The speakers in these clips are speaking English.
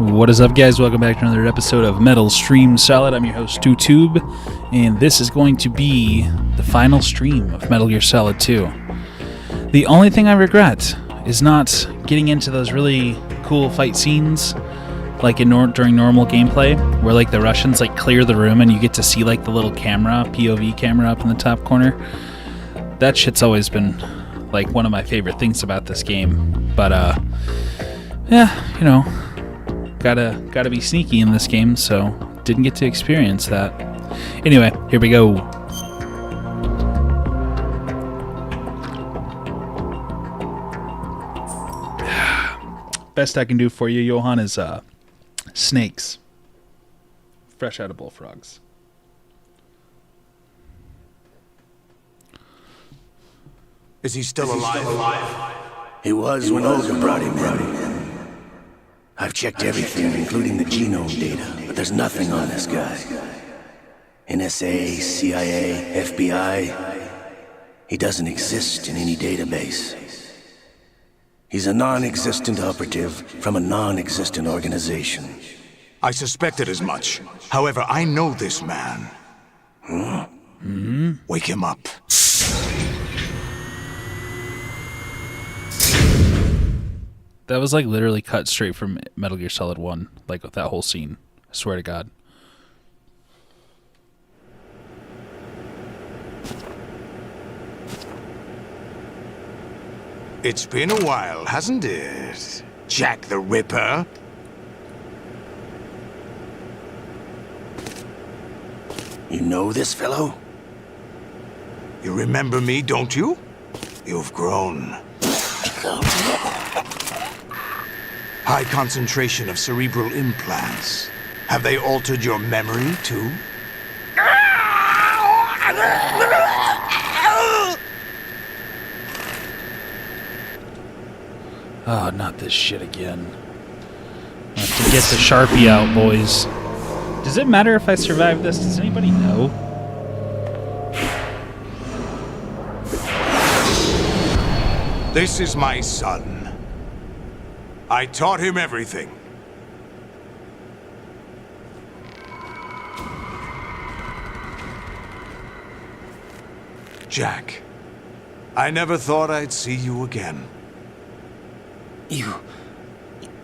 What is up, guys? Welcome back to another episode of Metal Stream Solid. I'm your host, TuTube, and this is going to be the final stream of Metal Gear Solid 2. The only thing I regret is not getting into those really cool fight scenes, like during normal gameplay, where like the Russians like clear the room and you get to see like the little camera, POV camera up in the top corner. That shit's always been like one of my favorite things about this game. But yeah, you know, gotta be sneaky in this game, so didn't get to experience that. Anyway, here we go. Best I can do for you, Johan, is snakes. Fresh out of bullfrogs. Is he still alive? He was when Olga brought him in. I've checked everything, including the genome data, but there's nothing on this guy. NSA, CIA, FBI. He doesn't exist in any database. He's a non-existent operative from a non-existent organization. I suspected as much. However, I know this man. Wake him up. That was like literally cut straight from Metal Gear Solid 1, like with that whole scene. I swear to God. It's been a while, hasn't it? Jack the Ripper? You know this fellow? You remember me, don't you? You've grown. High concentration of cerebral implants. Have they altered your memory, too? Oh, not this shit again. I have to get the Sharpie out, boys. Does it matter if I survive this? Does anybody know? This is my son. I taught him everything. Jack, I never thought I'd see you again. You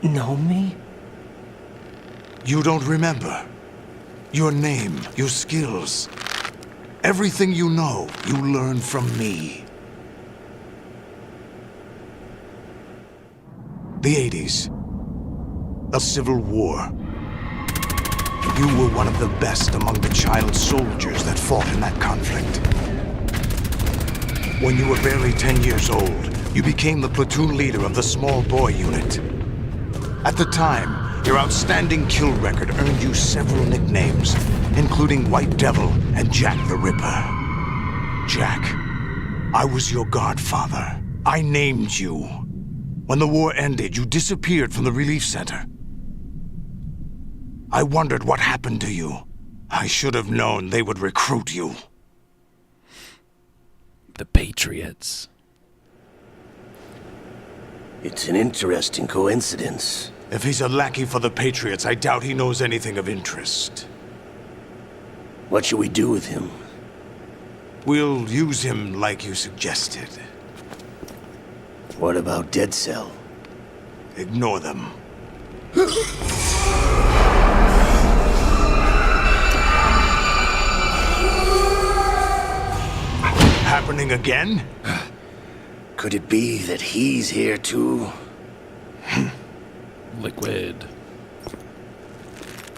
know me? You don't remember. Your name, your skills. Everything you know, you learned from me. The 80s. A civil war. You were one of the best among the child soldiers that fought in that conflict. When you were barely 10 years old, you became the platoon leader of the small boy unit. At the time, your outstanding kill record earned you several nicknames, including White Devil and Jack the Ripper. Jack, I was your godfather. I named you. When the war ended, you disappeared from the relief center. I wondered what happened to you. I should have known they would recruit you. The Patriots. It's an interesting coincidence. If he's a lackey for the Patriots, I doubt he knows anything of interest. What should we do with him? We'll use him like you suggested. What about Dead Cell? Ignore them. Happening again? Could it be that he's here too? Liquid.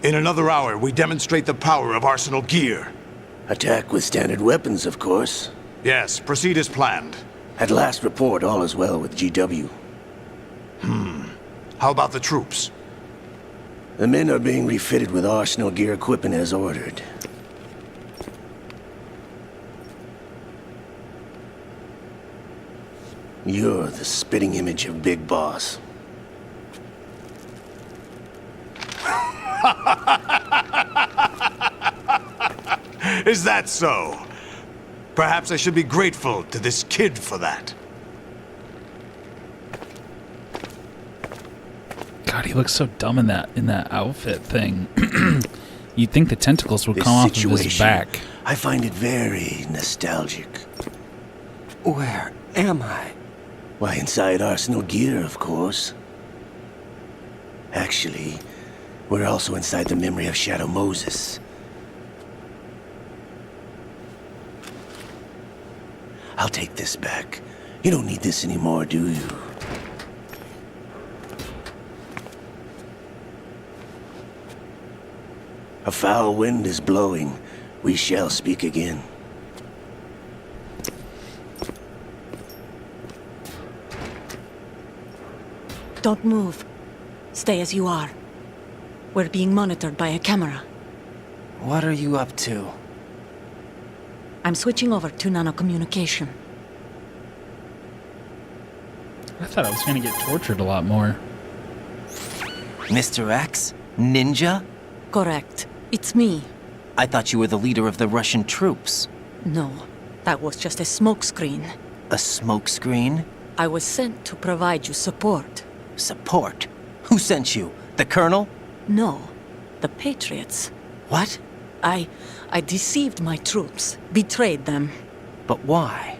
In another hour, we demonstrate the power of Arsenal gear. Attack with standard weapons, of course. Yes, proceed as planned. At last report, all is well with GW. How about the troops? The men are being refitted with Arsenal gear equipment as ordered. You're the spitting image of Big Boss. Is that so? Perhaps I should be grateful to this kid for that. God, he looks so dumb in that outfit thing. You'd think the tentacles would come off of his back. I find it very nostalgic. Where am I? Why, inside Arsenal gear, of course. Actually, we're also inside the memory of Shadow Moses. I'll take this back. You don't need this anymore, do you? A foul wind is blowing. We shall speak again. Don't move. Stay as you are. We're being monitored by a camera. What are you up to? I'm switching over to nanocommunication. I thought I was going to get tortured a lot more. Mr. X? Ninja? Correct. It's me. I thought you were the leader of the Russian troops. No, that was just a smokescreen. A smokescreen? I was sent to provide you support. Support? Who sent you? The Colonel? No, the Patriots. What? I deceived my troops, betrayed them. But why?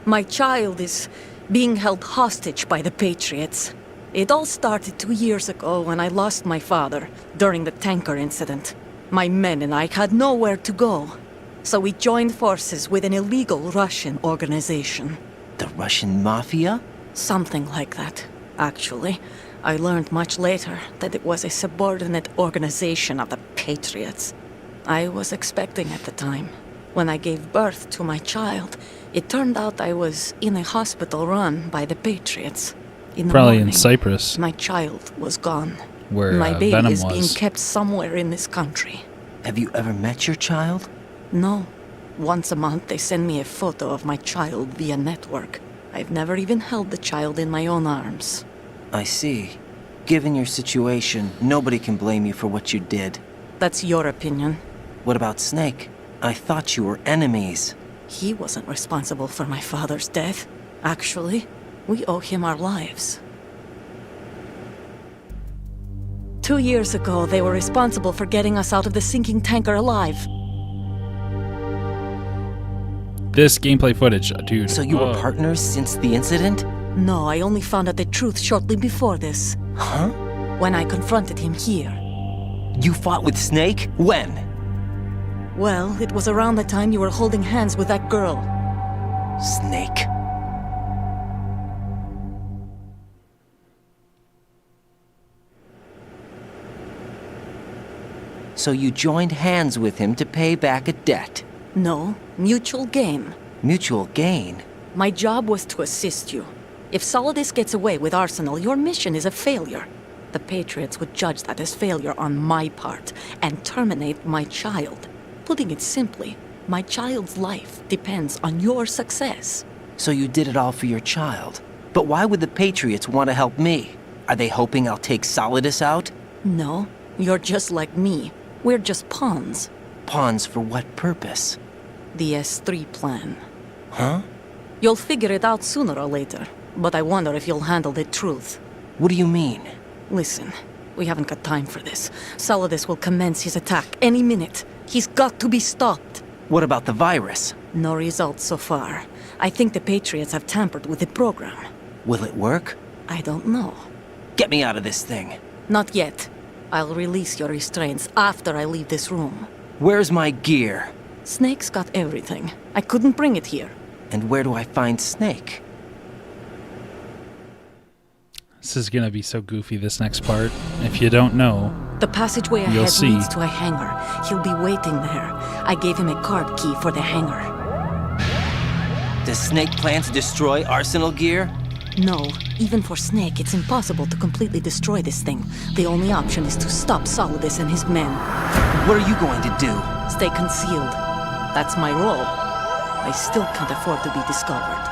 My child is being held hostage by the Patriots. It all started 2 years ago when I lost my father during the tanker incident. My men and I had nowhere to go, so we joined forces with an illegal Russian organization. The Russian Mafia? Something like that, actually. I learned much later that it was a subordinate organization of the Patriots. I was expecting at the time. When I gave birth to my child, it turned out I was in a hospital run by the Patriots. In the Probably morning, in Cyprus, my child was gone. where My baby Venom is being was. kept somewhere in this country. Have you ever met your child? No. Once a month they send me a photo of my child via network. I've never even held the child in my own arms. I see. Given your situation, nobody can blame you for what you did. That's your opinion. What about Snake? I thought you were enemies. He wasn't responsible for my father's death. Actually, we owe him our lives. 2 years ago, they were responsible for getting us out of the sinking tanker alive. This gameplay footage, dude. So you were partners since the incident? No, I only found out the truth shortly before this. Huh? When I confronted him here. You fought with Snake? When? Well, it was around the time you were holding hands with that girl. Snake. So you joined hands with him to pay back a debt. No, mutual gain. Mutual gain? My job was to assist you. If Solidus gets away with Arsenal, your mission is a failure. The Patriots would judge that as failure on my part and terminate my child. Putting it simply, my child's life depends on your success. So you did it all for your child. But why would the Patriots want to help me? Are they hoping I'll take Solidus out? No, you're just like me. We're just pawns. Pawns for what purpose? The S3 plan. Huh? You'll figure it out sooner or later, but I wonder if you'll handle the truth. What do you mean? Listen, we haven't got time for this. Solidus will commence his attack any minute. He's got to be stopped. What about the virus? No results so far. I think the Patriots have tampered with the program. Will it work? I don't know. Get me out of this thing. Not yet. I'll release your restraints after I leave this room. Where's my gear? Snake's got everything. I couldn't bring it here. And where do I find Snake? This is gonna be so goofy, this next part. If you don't know, The passageway You'll ahead see. leads to a hangar. He'll be waiting there. I gave him a card key for the hangar. Does Snake plan to destroy Arsenal gear? No, even for Snake, it's impossible to completely destroy this thing. The only option is to stop Solidus and his men. What are you going to do? Stay concealed. That's my role. I still can't afford to be discovered.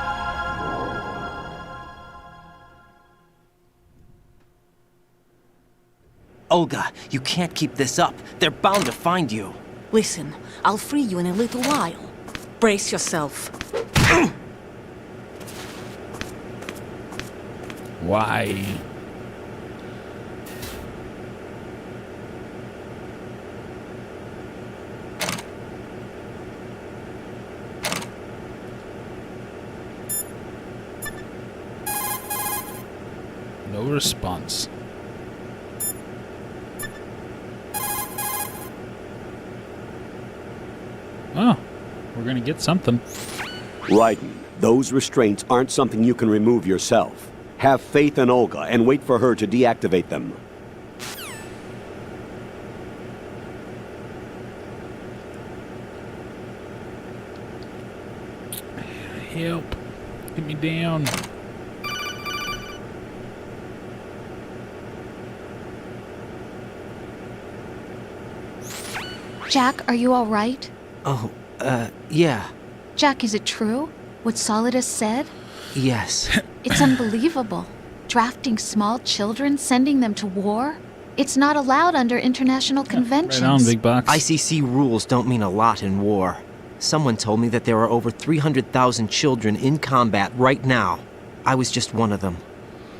Olga, you can't keep this up. They're bound to find you. Listen, I'll free you in a little while. Brace yourself. why? response. Oh, we're gonna get something. Raiden, those restraints aren't something you can remove yourself. Have faith in Olga and wait for her to deactivate them. Help. Get me down. Jack, are you all right? Oh, yeah. Jack, is it true? What Solidus said? Yes. It's unbelievable. Drafting small children, sending them to war? It's not allowed under international conventions. Right on, big box. ICC rules don't mean a lot in war. Someone told me that there are over 300,000 children in combat right now. I was just one of them.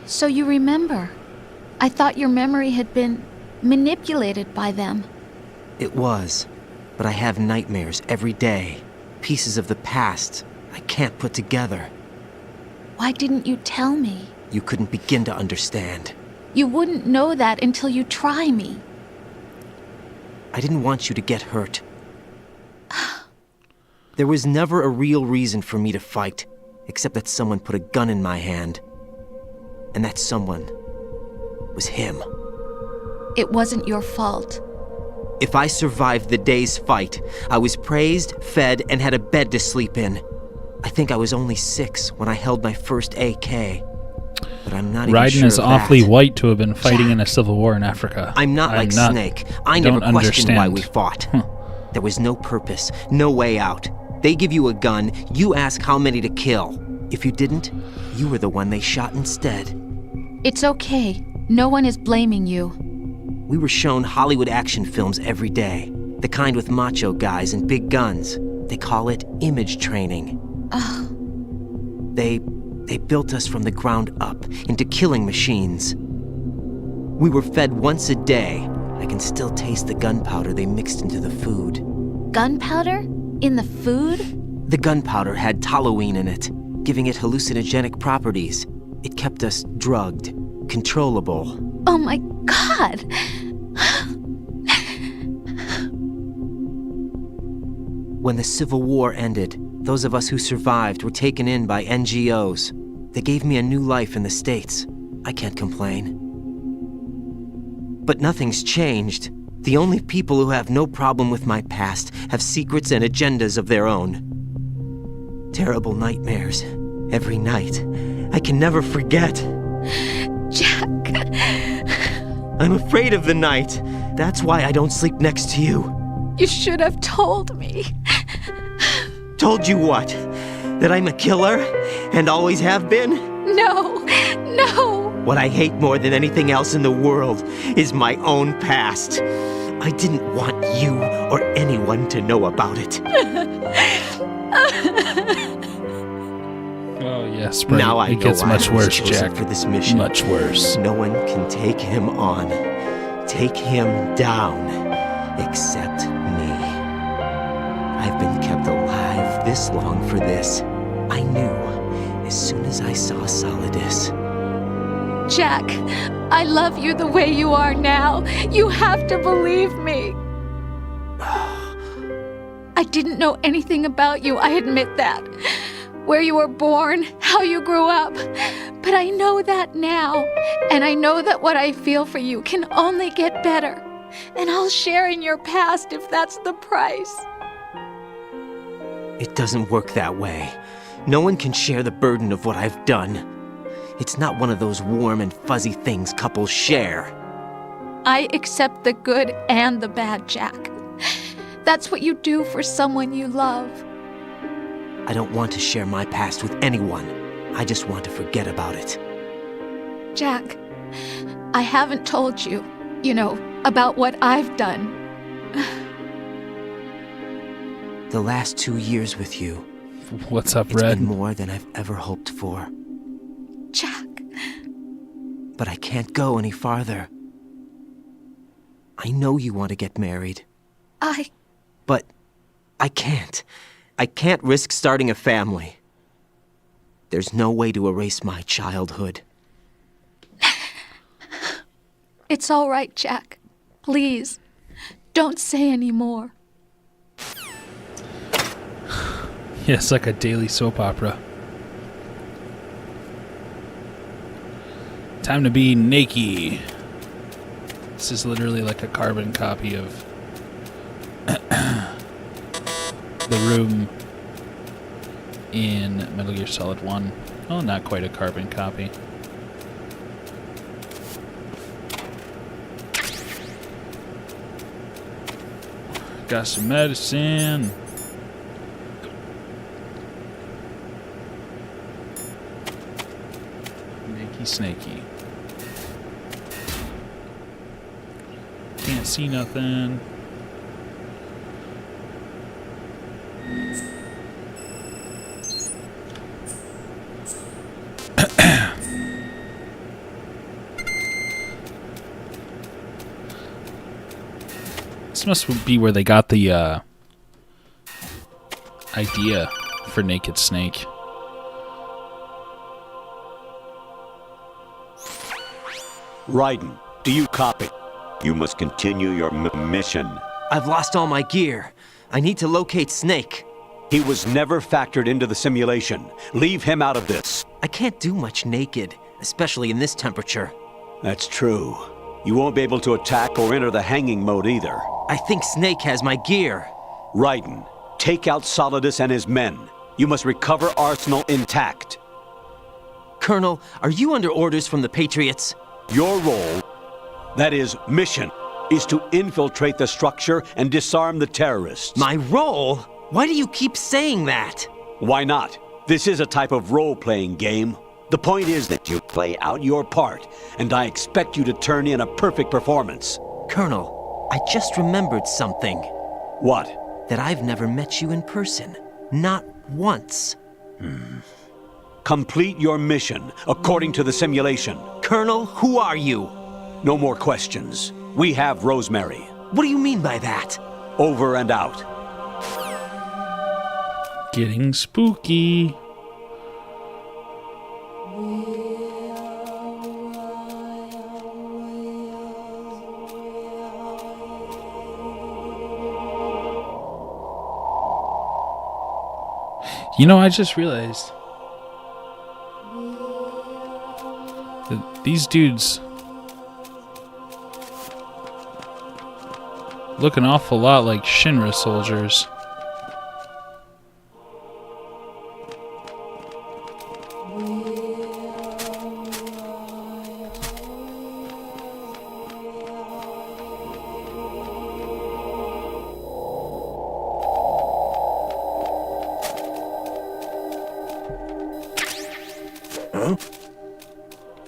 So you remember. I thought your memory had been manipulated by them. It was. But I have nightmares every day. Pieces of the past I can't put together. Why didn't you tell me? You couldn't begin to understand. You wouldn't know that until you try me. I didn't want you to get hurt. There was never a real reason for me to fight, except that someone put a gun in my hand. And that someone was him. It wasn't your fault. If I survived the day's fight, I was praised, fed, and had a bed to sleep in. I think I was only 6 when I held my first AK. But I'm not even Raiden sure is of awfully that. white to have been fighting in a civil war in Africa. I'm not like Snake. I never don't questioned why understand. we fought. There was no purpose, no way out. They give you a gun, you ask how many to kill. If you didn't, you were the one they shot instead. It's okay. No one is blaming you. We were shown Hollywood action films every day. The kind with macho guys and big guns. They call it image training. They built us from the ground up into killing machines. We were fed once a day. I can still taste the gunpowder they mixed into the food. Gunpowder? In the food? The gunpowder had toluene in it, giving it hallucinogenic properties. It kept us drugged, controllable. Oh my God! When the Civil War ended, those of us who survived were taken in by NGOs. They gave me a new life in the States. I can't complain. But nothing's changed. The only people who have no problem with my past have secrets and agendas of their own. Terrible nightmares. Every night. I can never forget. Jack! I'm afraid of the night. That's why I don't sleep next to you. You should have told me. Told you what? That I'm a killer? And always have been? No! No! What I hate more than anything else in the world is my own past. I didn't want you or anyone to know about it. Oh yes, Brett. Now I it know gets why much I was worse, chosen Jack. for this mission. Much worse. No one can take him on. Take him down. Except me. I've been kept alive this long for this. I knew as soon as I saw Solidus. Jack, I love you the way you are now. You have to believe me. I didn't know anything about you, I admit that. Where you were born, how you grew up. But I know that now. And I know that what I feel for you can only get better. And I'll share in your past if that's the price. It doesn't work that way. No one can share the burden of what I've done. It's not one of those warm and fuzzy things couples share. I accept the good and the bad, Jack. That's what you do for someone you love. I don't want to share my past with anyone. I just want to forget about it. Jack, I haven't told you, about what I've done. The last 2 years with you, What's up, it's Red? been more than I've ever hoped for. Jack, But I can't go any farther. I know you want to get married, but I can't. I can't risk starting a family. There's no way to erase my childhood. It's all right, Jack. Please, don't say any more. Yeah, it's like a daily soap opera. Time to be naked. This is literally like a carbon copy of the room in Metal Gear Solid 1. Well, not quite a carbon copy. Got some medicine. Snaky. Can't see nothing. This must be where they got the idea for Naked Snake. Raiden, do you copy? You must continue your mission. I've lost all my gear. I need to locate Snake. He was never factored into the simulation. Leave him out of this. I can't do much naked, especially in this temperature. That's true. You won't be able to attack or enter the hanging mode either. I think Snake has my gear. Raiden, take out Solidus and his men. You must recover Arsenal intact. Colonel, are you under orders from the Patriots? Your role, that is, mission, is to infiltrate the structure and disarm the terrorists. My role? Why do you keep saying that? Why not? This is a type of role-playing game. The point is that you play out your part, and I expect you to turn in a perfect performance. Colonel, I just remembered something. What? That I've never met you in person. Not once. Complete your mission, according to the simulation. Colonel, who are you? No more questions. We have Rosemary. What do you mean by that? Over and out. Getting spooky. You know, I just realized that these dudes look an awful lot like Shinra soldiers.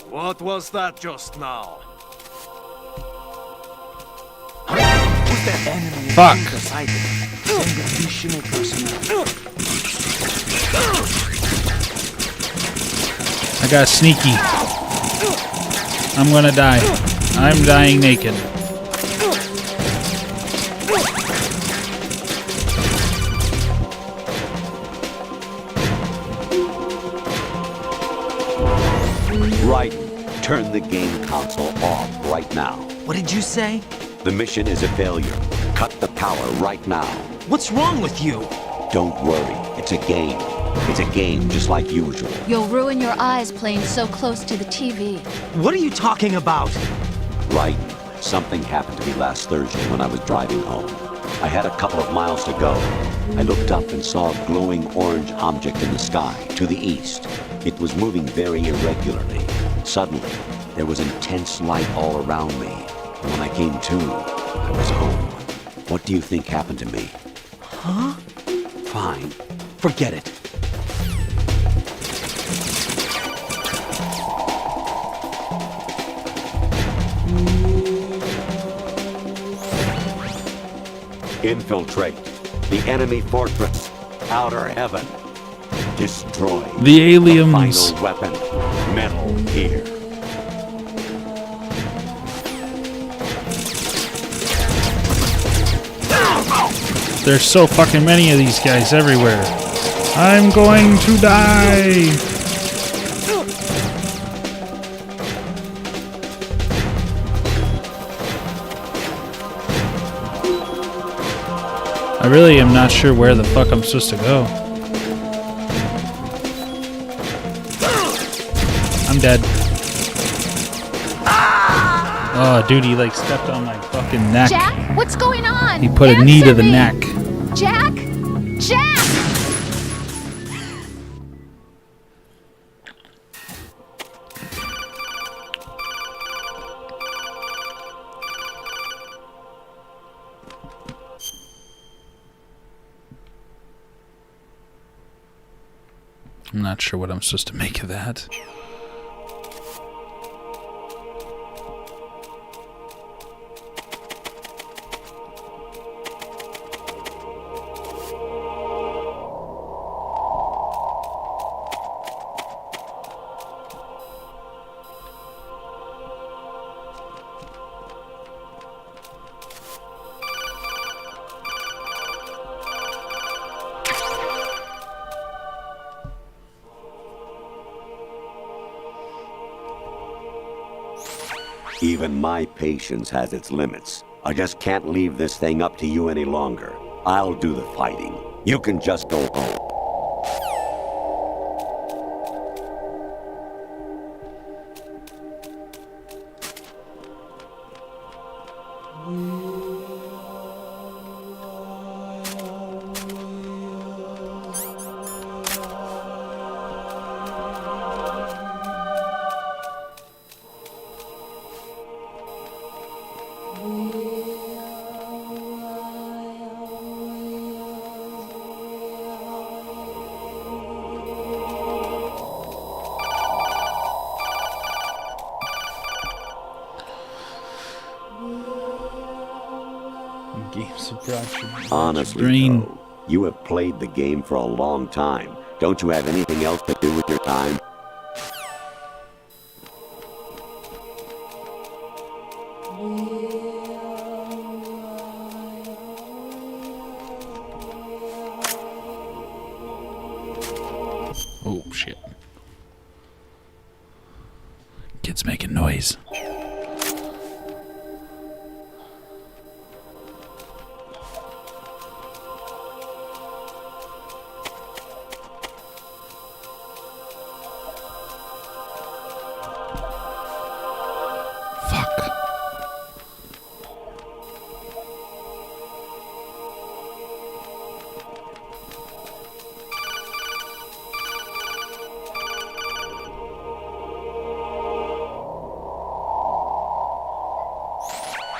What was that just now? Fuck. I got sneaky. I'm gonna die. I'm dying naked. Right. Turn the game console off right now. What did you say? The mission is a failure. Cut the power right now. What's wrong with you? Don't worry. It's a game. It's a game just like usual. You'll ruin your eyes playing so close to the TV. What are you talking about? Right. Something happened to me last Thursday when I was driving home. I had a couple of miles to go. I looked up and saw a glowing orange object in the sky to the east. It was moving very irregularly. Suddenly, there was intense light all around me. And when I came to, I was home. What do you think happened to me? Huh? Fine. Forget it. Infiltrate the enemy fortress, outer heaven. Destroy The aliens. the final weapon, Metal Gear. There's so fucking many of these guys everywhere. I'm going to die. I really am not sure where the fuck I'm supposed to go. I'm dead. Oh, dude, he like stepped on my fucking neck. Jack, what's going on? He put a knee to the me. neck. Jack? Jack! I'm not sure what I'm supposed to make of that. Even my patience has its limits. I just can't leave this thing up to you any longer. I'll do the fighting. You can just go home. Honestly, though, you have played the game for a long time. Don't you have anything else to do with your time? Oh, shit. Kid's making noise.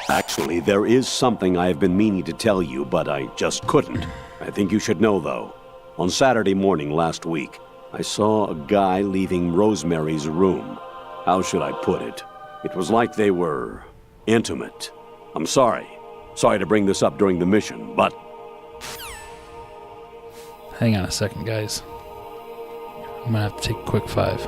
Actually, there is something I have been meaning to tell you, but I just couldn't. I think you should know, though. On Saturday morning last week, I saw a guy leaving Rosemary's room. How should I put it? It was like they were intimate. I'm sorry. Sorry to bring this up during the mission, but... Hang on a second, guys. I'm gonna have to take a quick 5.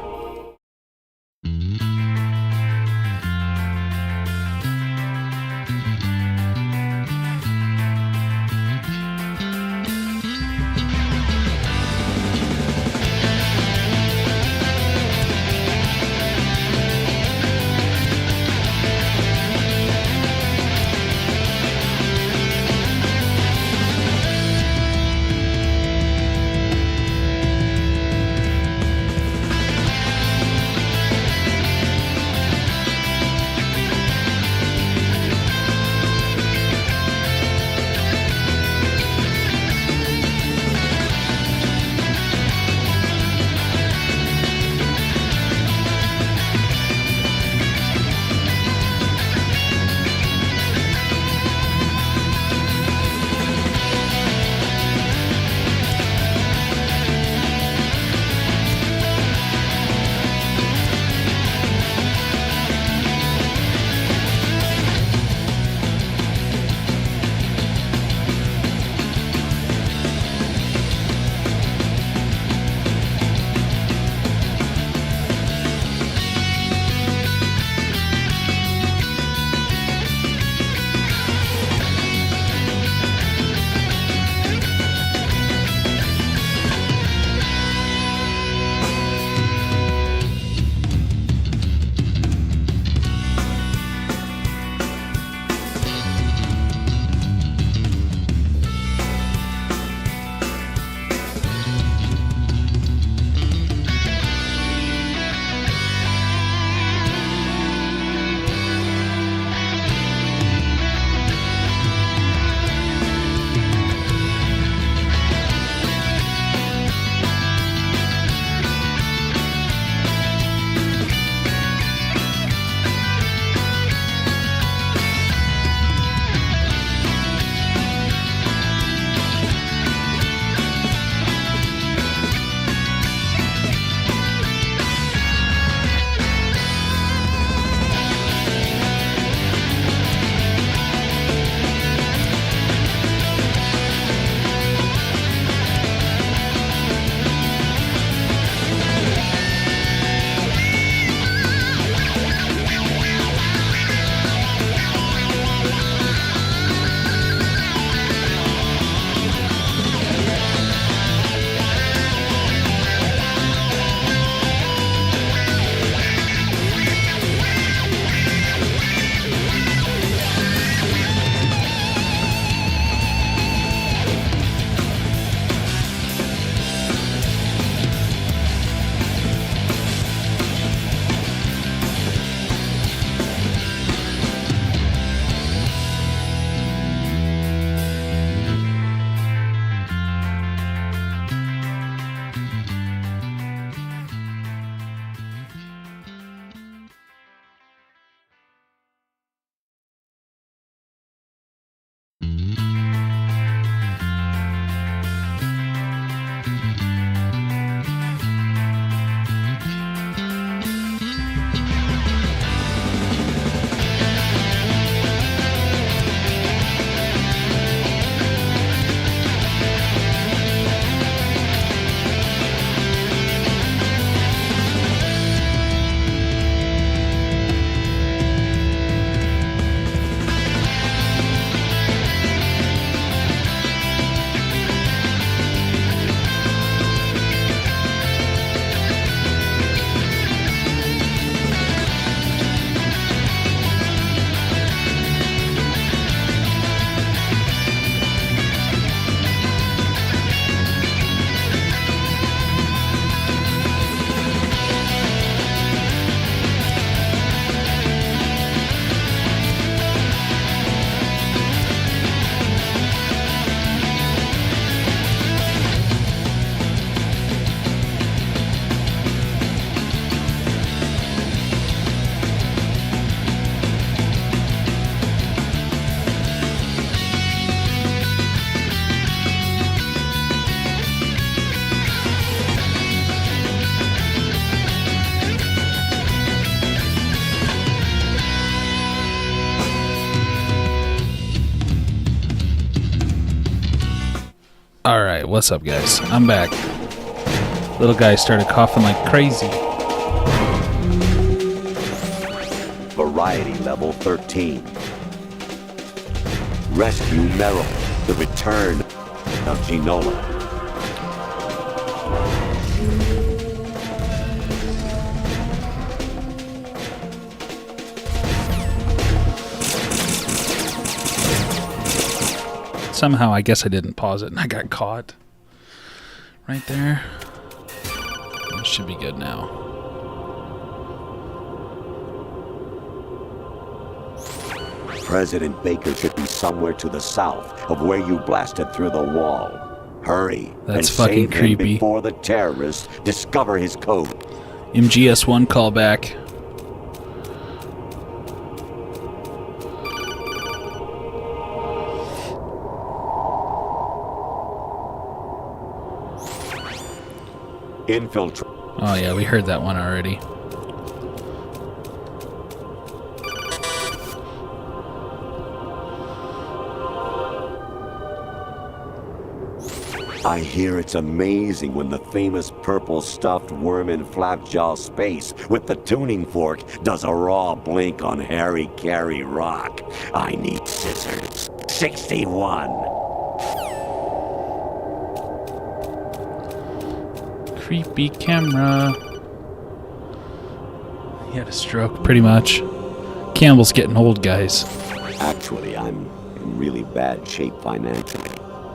Alright, what's up, guys? I'm back. Little guy started coughing like crazy. Variety level 13. Rescue Merrill. The return of Ginola. Somehow, I guess I didn't pause it and I got caught. Right there. It should be good now. President Baker should be somewhere to the south of where you blasted through the wall. Hurry. That's and fucking save him creepy. before the terrorists discover his code. MGS1 callback. Infiltrate. Oh yeah, we heard that one already. I hear it's amazing when the famous purple stuffed worm in Flapjaw space with the tuning fork does a raw blink on Harry Carey rock. I need scissors. 61. Creepy camera. He had a stroke, pretty much. Campbell's getting old, guys. Actually, I'm in really bad shape financially.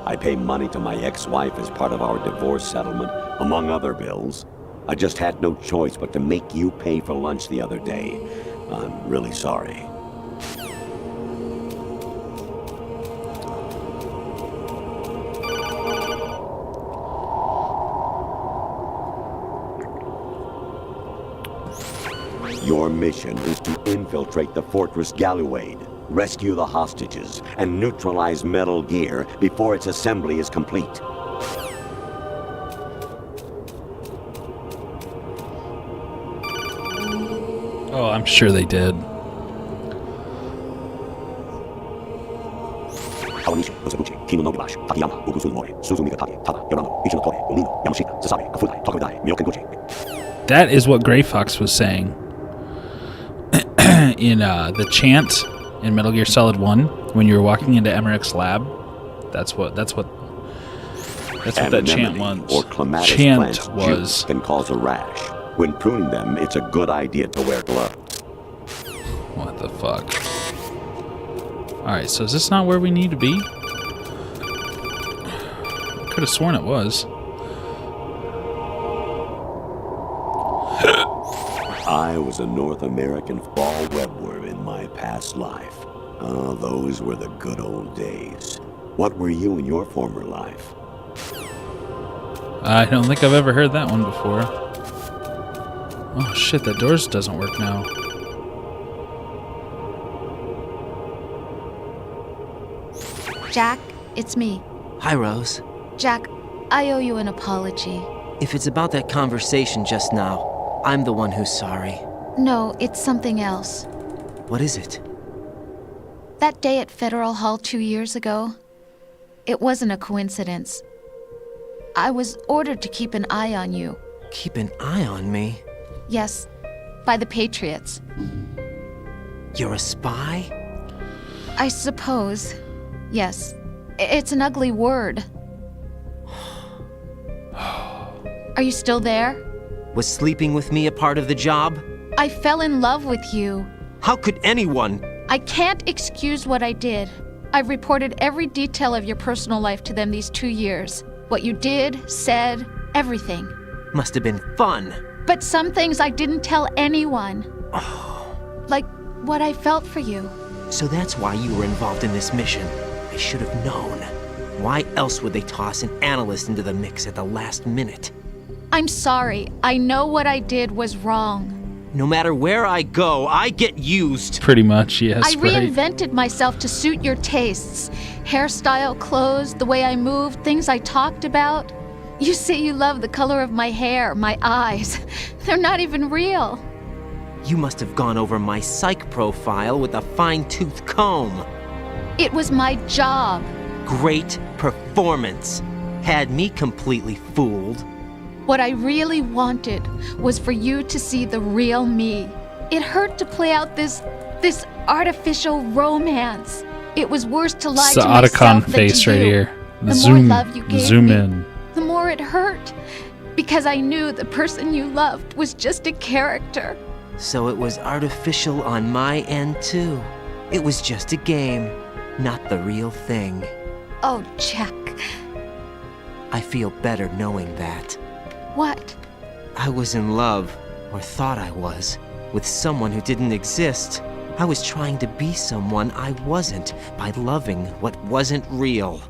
I pay money to my ex-wife as part of our divorce settlement, among other bills. I just had no choice but to make you pay for lunch the other day. I'm really sorry. Your mission is to infiltrate the Fortress Galluade, rescue the hostages, and neutralize Metal Gear before its assembly is complete. Oh, I'm sure they did. That is what Gray Fox was saying in the chant in Metal Gear Solid 1 when you were walking into Emmerich's lab. That's what that chant was. Or clematis plants juice can cause a rash. When pruning them, it's a good idea to wear gloves. What the fuck? Alright, so is this not where we need to be? Could have sworn it was. I was a North American fall webworm in my past life. Oh, those were the good old days. What were you in your former life? I don't think I've ever heard that one before. Oh shit, that doors doesn't work now. Jack, it's me. Hi, Rose. Jack, I owe you an apology. If it's about that conversation just now, I'm the one who's sorry. No, it's something else. What is it? That day at Federal Hall 2 years ago, it wasn't a coincidence. I was ordered to keep an eye on you. Keep an eye on me? Yes, by the Patriots. You're a spy? I suppose. Yes. It's an ugly word. Are you still there? Was sleeping with me a part of the job? I fell in love with you. How could anyone? I can't excuse what I did. I've reported every detail of your personal life to them these 2 years. What you did, said, everything. Must have been fun. But some things I didn't tell anyone. Like what I felt for you. So that's why you were involved in this mission. I should have known. Why else would they toss an analyst into the mix at the last minute? I'm sorry. I know what I did was wrong. No matter where I go, I get used. Pretty much, yes. I reinvented myself to suit your tastes. Hairstyle, clothes, the way I moved, things I talked about. You say you love the color of my hair, my eyes. They're not even real. You must have gone over my psych profile with a fine-tooth comb. It was my job. Great performance. Had me completely fooled. What I really wanted was for you to see the real me. It hurt to play out this artificial romance. It was worse to lie It's to the myself Otacon than face to right you. here. The Zoom, more love you gave zoom me, in. the more it hurt. Because I knew the person you loved was just a character. So it was artificial on my end too. It was just a game, not the real thing. Oh, Jack. I feel better knowing that. What? I was in love, or thought I was, with someone who didn't exist. I was trying to be someone I wasn't by loving what wasn't real.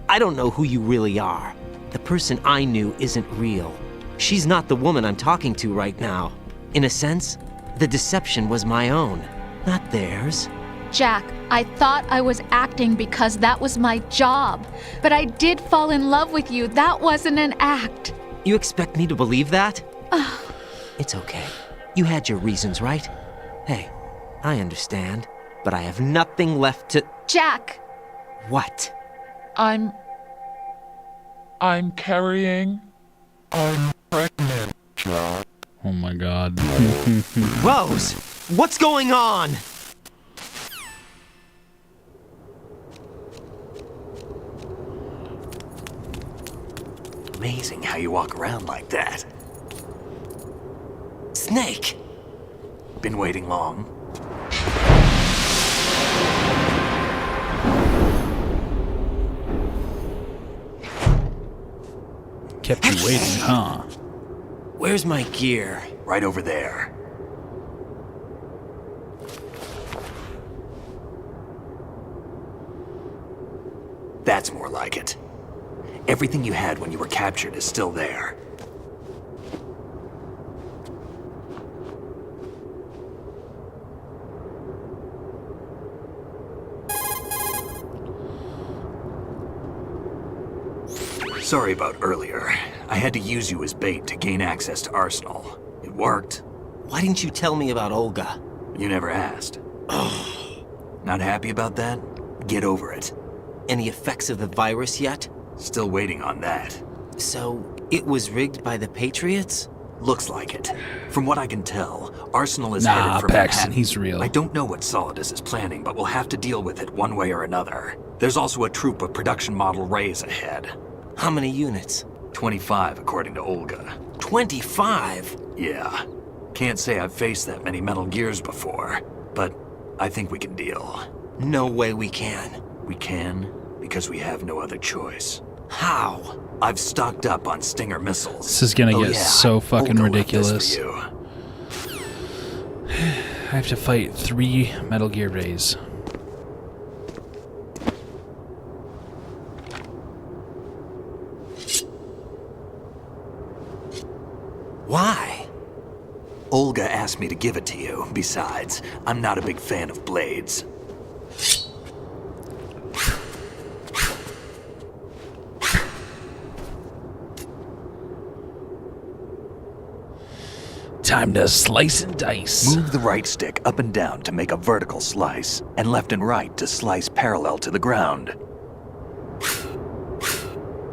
I don't know who you really are. The person I knew isn't real. She's not the woman I'm talking to right now. In a sense, the deception was my own, not theirs. Jack, I thought I was acting because that was my job. But I did fall in love with you. That wasn't an act. You expect me to believe that? It's okay. You had your reasons, right? Hey, I understand, but I have nothing left to... Jack! What? I'm carrying. I'm pregnant, Jack. Oh my god. Rose! What's going on? Amazing how you walk around like that. Snake! Been waiting long? Kept you waiting, huh? Where's my gear? Right over there. That's more like it. Everything you had when you were captured is still there. Sorry about earlier. I had to use you as bait to gain access to Arsenal. It worked. Why didn't you tell me about Olga? You never asked. Not happy about that? Get over it. Any effects of the virus yet? Still waiting on that. So, it was rigged by the Patriots? Looks like it. From what I can tell, Arsenal is Nah, headed for Paxton, Manhattan. he's real. I don't know what Solidus is planning, but we'll have to deal with it one way or another. There's also a troop of production model Rays ahead. How many units? 25, according to Olga. 25? Yeah. Can't say I've faced that many Metal Gears before, but I think we can deal. No way we can. We can, because we have no other choice. How? I've stocked up on Stinger missiles. This is gonna get yeah, so fucking Olga left this ridiculous. for you. I have to fight 3 Metal Gear Rays. Why? Olga asked me to give it to you. Besides, I'm not a big fan of blades. Time to slice and dice. Move the right stick up and down to make a vertical slice, and left and right to slice parallel to the ground.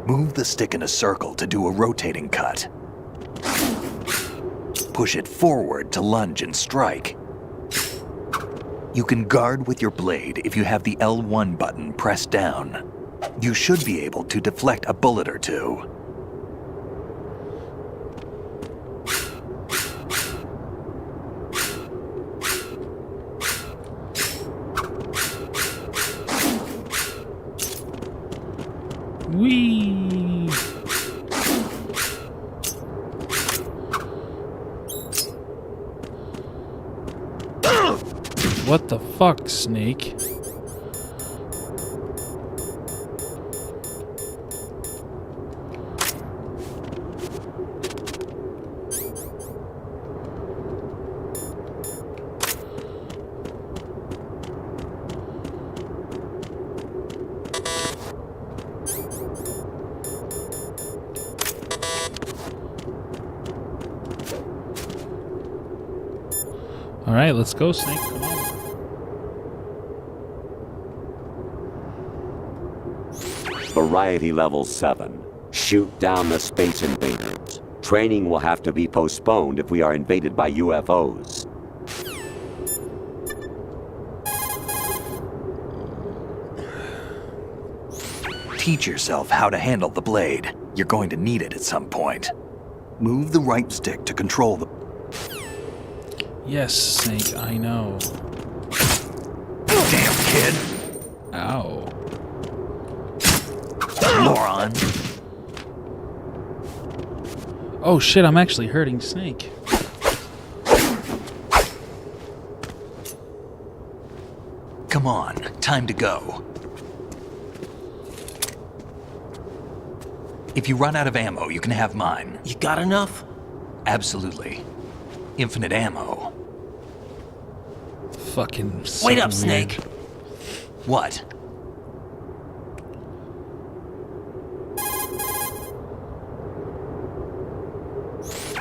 Move the stick in a circle to do a rotating cut. Push it forward to lunge and strike. You can guard with your blade if you have the L1 button pressed down. You should be able to deflect a bullet or two. Whee! What the fuck, Snake? All right, let's go, Snake. Come on. Variety level 7. Shoot down the space invaders. Training will have to be postponed if we are invaded by UFOs. Teach yourself how to handle the blade. You're going to need it at some point. Move the right stick to control the... Yes, Snake, I know. Damn, kid! Ow. Moron! Oh shit, I'm actually hurting Snake. Come on, time to go. If you run out of ammo, you can have mine. You got enough? Absolutely. Infinite ammo. Fucking so Wait up, weird. Snake. What?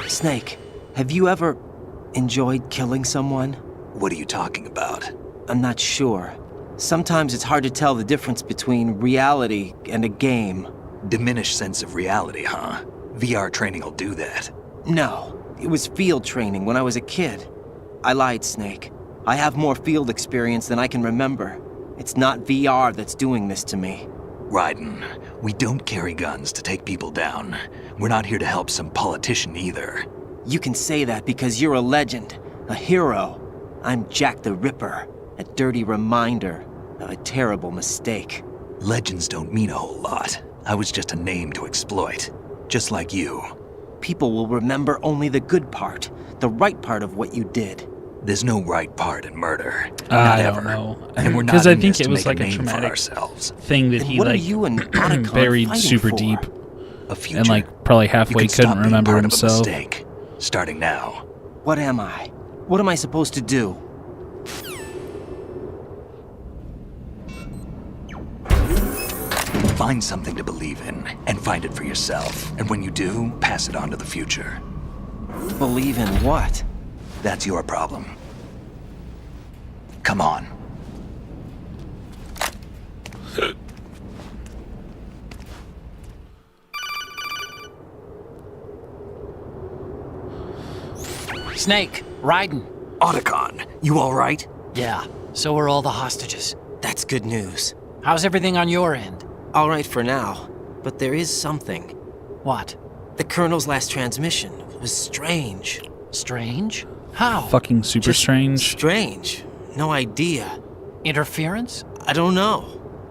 Snake, have you ever enjoyed killing someone? What are you talking about? I'm not sure. Sometimes it's hard to tell the difference between reality and a game. Diminished sense of reality, huh? VR training will do that. No, it was field training when I was a kid. I lied, Snake. I have more field experience than I can remember. It's not VR that's doing this to me. Raiden, we don't carry guns to take people down. We're not here to help some politician either. You can say that because you're a legend, a hero. I'm Jack the Ripper, a dirty reminder of a terrible mistake. Legends don't mean a whole lot. I was just a name to exploit, just like you. People will remember only the good part, the right part of what you did. There's no right part in murder. I Not don't ever. know. And we're not Because I in think this it to was make like a name for traumatic ourselves. thing that Then he what are like you and Otacon buried fighting super for? deep A future. and like probably You halfway can stop couldn't being remember part himself. Of a mistake, starting now. What am I? What am I supposed to do? Find something to believe in, and find it for yourself. And when you do, pass it on to the future. Believe in what? That's your problem. Come on. Snake, Raiden. Otacon, you alright? Yeah, so are all the hostages. That's good news. How's everything on your end? All right for now, but there is something. What? The Colonel's last transmission was strange. Strange? How? Fucking super Just strange. Strange. No idea. Interference? I don't know.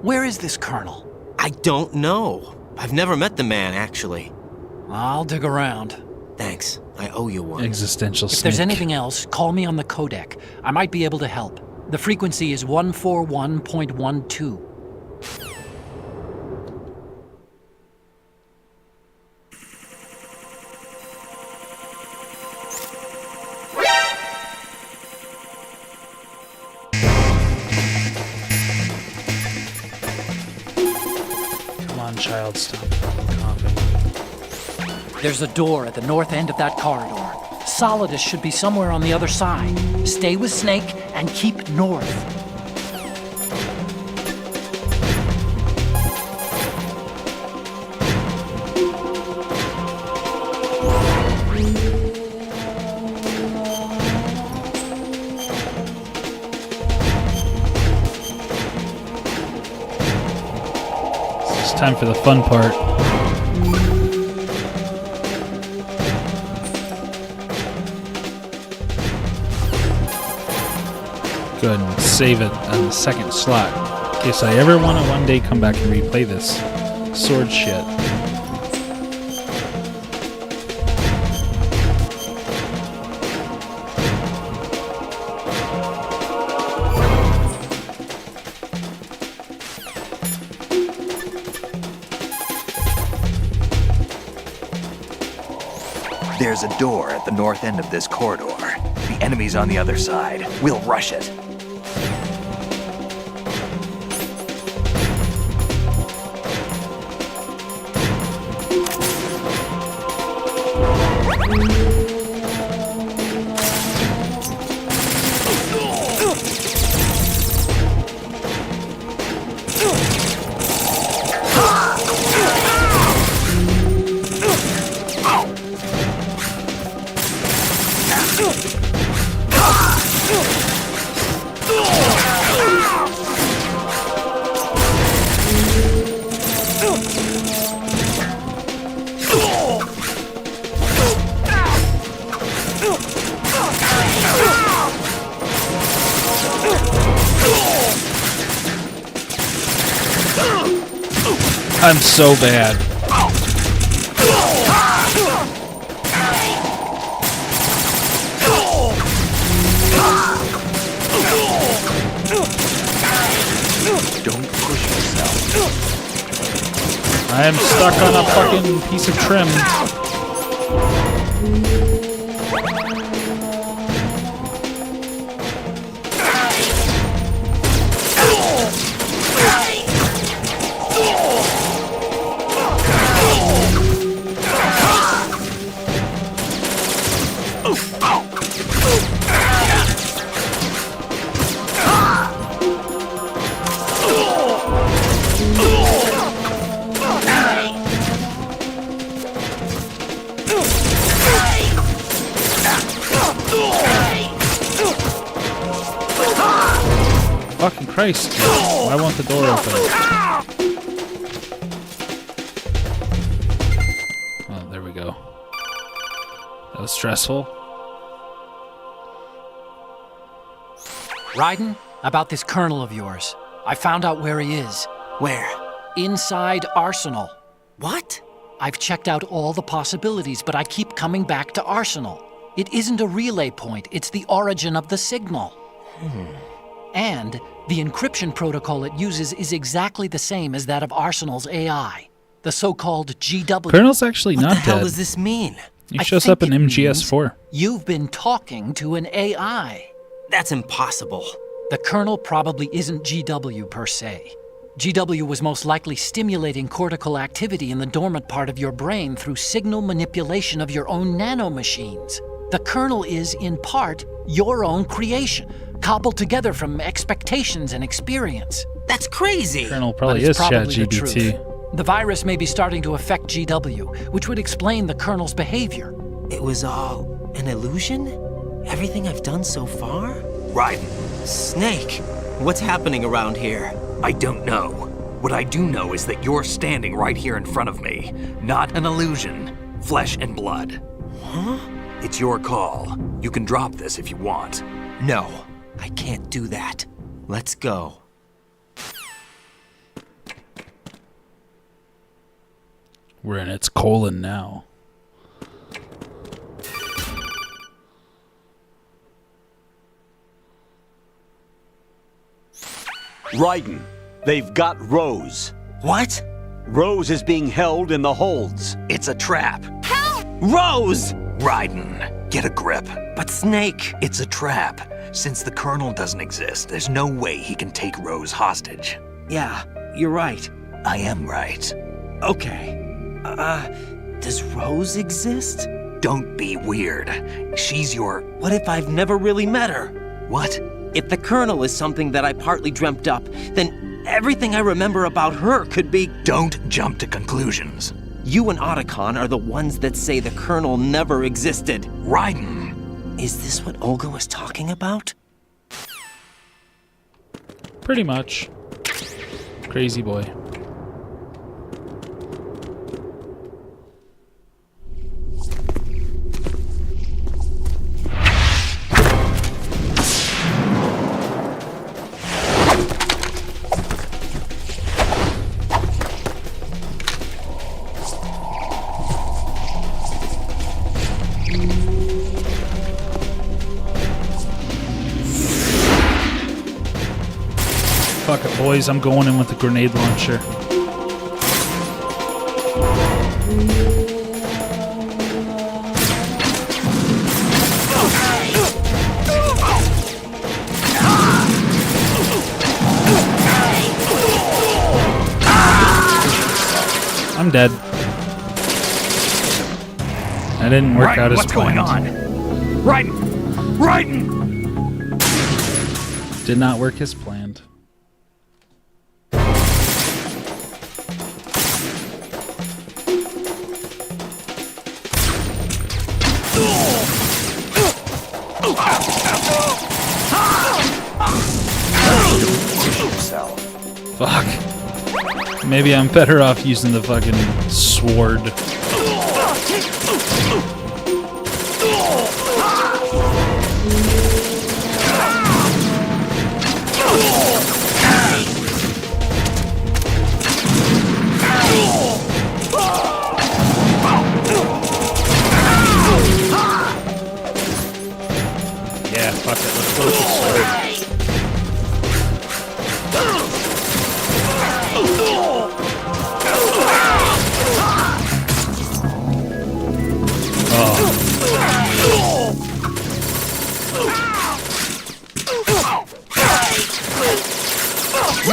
Where is this colonel? I don't know. I've never met the man, actually. I'll dig around. Thanks. I owe you one. Existential If snake. there's anything else, call me on the codec. I might be able to help. The frequency is 141.12. Come on, child, stop coughing. There's a door at the north end of that corridor. Solidus should be somewhere on the other side. Stay with Snake and keep north. It's time for the fun part. Go ahead and save it on the second slot in case I ever want to one day come back and replay this sword shit. There's a door at the north end of this corridor. The enemy's on the other side. We'll rush it. I'm so bad. Don't push yourself. I am stuck on a fucking piece of trim. Fucking Christ. Why won't the door open? Oh, there we go. That was stressful. Raiden, about this colonel of yours. I found out where he is. Where? Inside Arsenal. What? I've checked out all the possibilities, but I keep coming back to Arsenal. It isn't a relay point, it's the origin of the signal. And the encryption protocol it uses is exactly the same as that of Arsenal's AI, the so-called GW. Colonel's actually What not the hell dead. does this mean? He I shows think up in it MGS4. You've been talking to an AI. That's impossible. The Colonel probably isn't GW per se. GW was most likely stimulating cortical activity in the dormant part of your brain through signal manipulation of your own nanomachines. The Colonel is, in part, your own creation, cobbled together from expectations and experience. That's crazy. Colonel But probably it's is probably the ChatGPT. truth. The virus may be starting to affect GW, which would explain the Colonel's behavior. It was all an illusion? Everything I've done so far? Raiden, Snake, what's happening around here? I don't know. What I do know is that you're standing right here in front of me. Not an illusion. Flesh and blood. Huh? It's your call. You can drop this if you want. No, I can't do that. Let's go. We're in its colon now. Raiden, they've got Rose. What? Rose is being held in the holds. It's a trap. Rose! Raiden, get a grip. But Snake... It's a trap. Since the Colonel doesn't exist, there's no way he can take Rose hostage. Yeah, you're right. I am right. Okay. Does Rose exist? Don't be weird. She's your... What if I've never really met her? What? If the Colonel is something that I partly dreamt up, then everything I remember about her could be... Don't jump to conclusions. You and Otacon are the ones that say the Colonel never existed. Raiden! Is this what Olga was talking about? Pretty much. Crazy boy. Fuck it, boys. I'm going in with the grenade launcher. I'm dead. That didn't work out as what's planned. going on? Raiden! Raiden! Did not work as planned. Fuck. Maybe I'm better off using the fucking sword.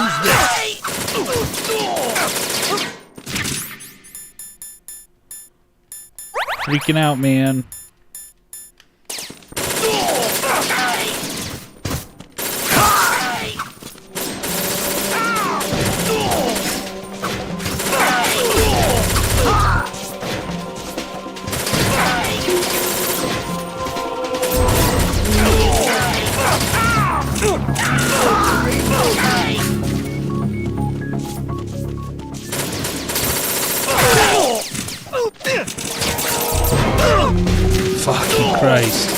use this! Freaking out, man. Fucking Christ.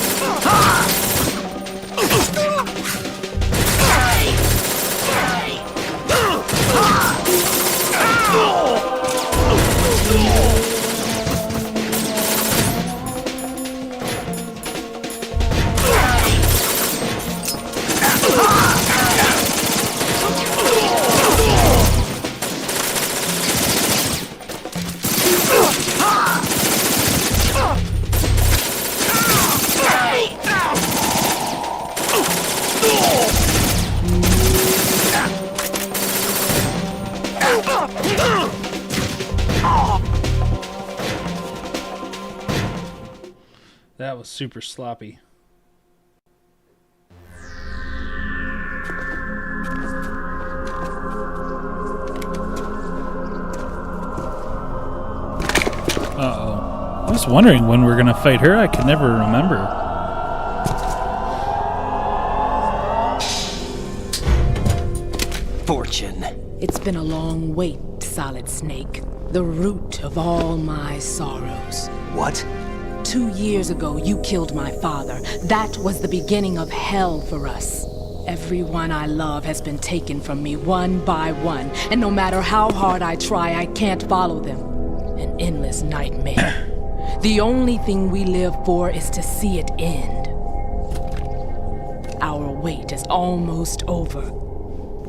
That was super sloppy. Uh-oh. I was wondering when we're gonna fight her. I could never remember. Fortune. It's been a long wait, Solid Snake. The root of all my sorrows. What? 2 years ago, you killed my father. That was the beginning of hell for us. Everyone I love has been taken from me one by one, and no matter how hard I try, I can't follow them. An endless nightmare. The only thing we live for is to see it end. Our wait is almost over.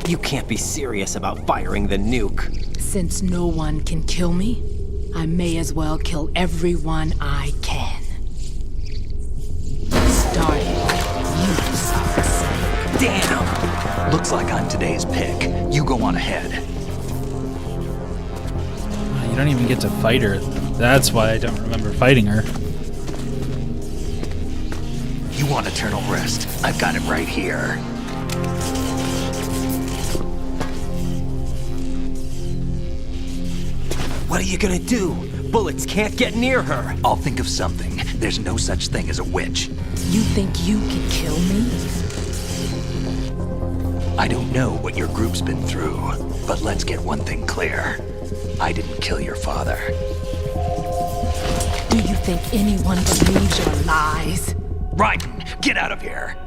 You can't be serious about firing the nuke. Since no one can kill me, I may as well kill everyone I can. Starting with you, Solid Snake. Damn! Looks like I'm today's pick. You go on ahead. You don't even get to fight her. That's why I don't remember fighting her. You want eternal rest? I've got it right here. What are you gonna do? Bullets can't get near her. I'll think of something. There's no such thing as a witch. You think you can kill me? I don't know what your group's been through, but let's get one thing clear. I didn't kill your father. Do you think anyone believes your lies? Raiden, get out of here!